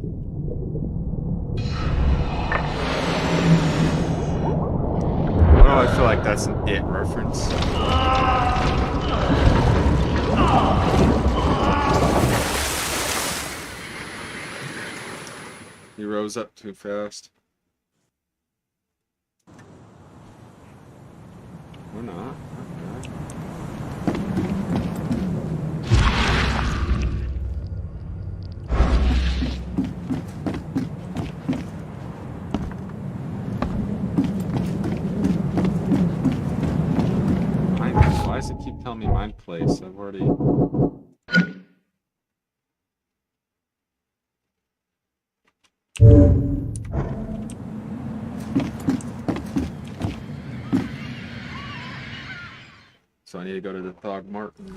Oh, I feel like that's an It reference. He rose up too fast. Or not. Okay. Why does it keep telling me my place? I've already... So I need to go to the Throgmorton.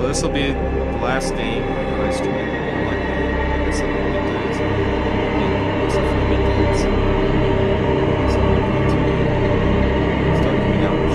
This will be the last game that I stream. Like I said, weekends. Except for weekends. So I'm going to start coming out with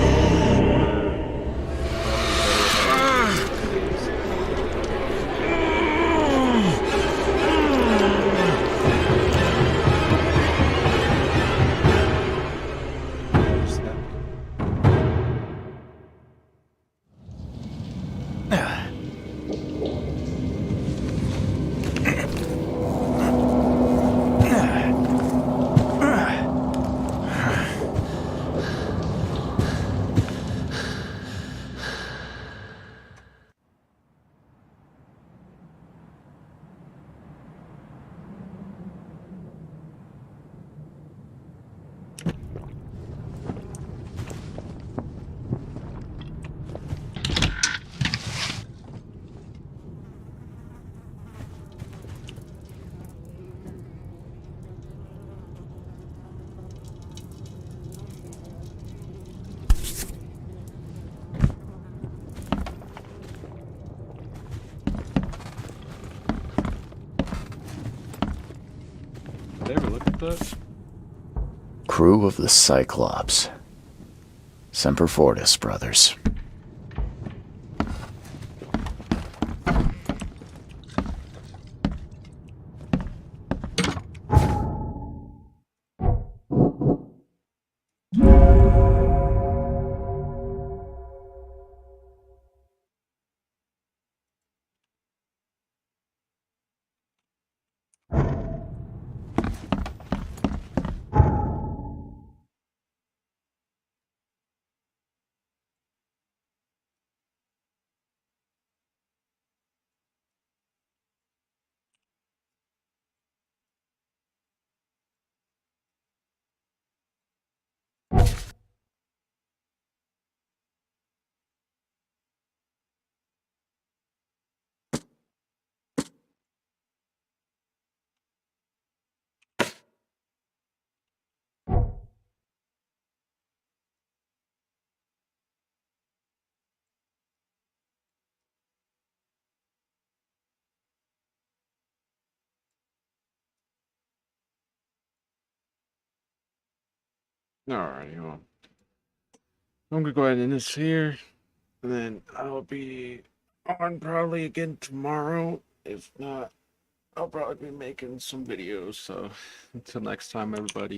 Did I ever look at that? Crew of the Cyclops. Semper Fortis, brothers. Alrighty, well. I'm gonna go ahead and end this here. And then I'll be on probably again tomorrow. If not, I'll probably be making some videos. So until next time, everybody.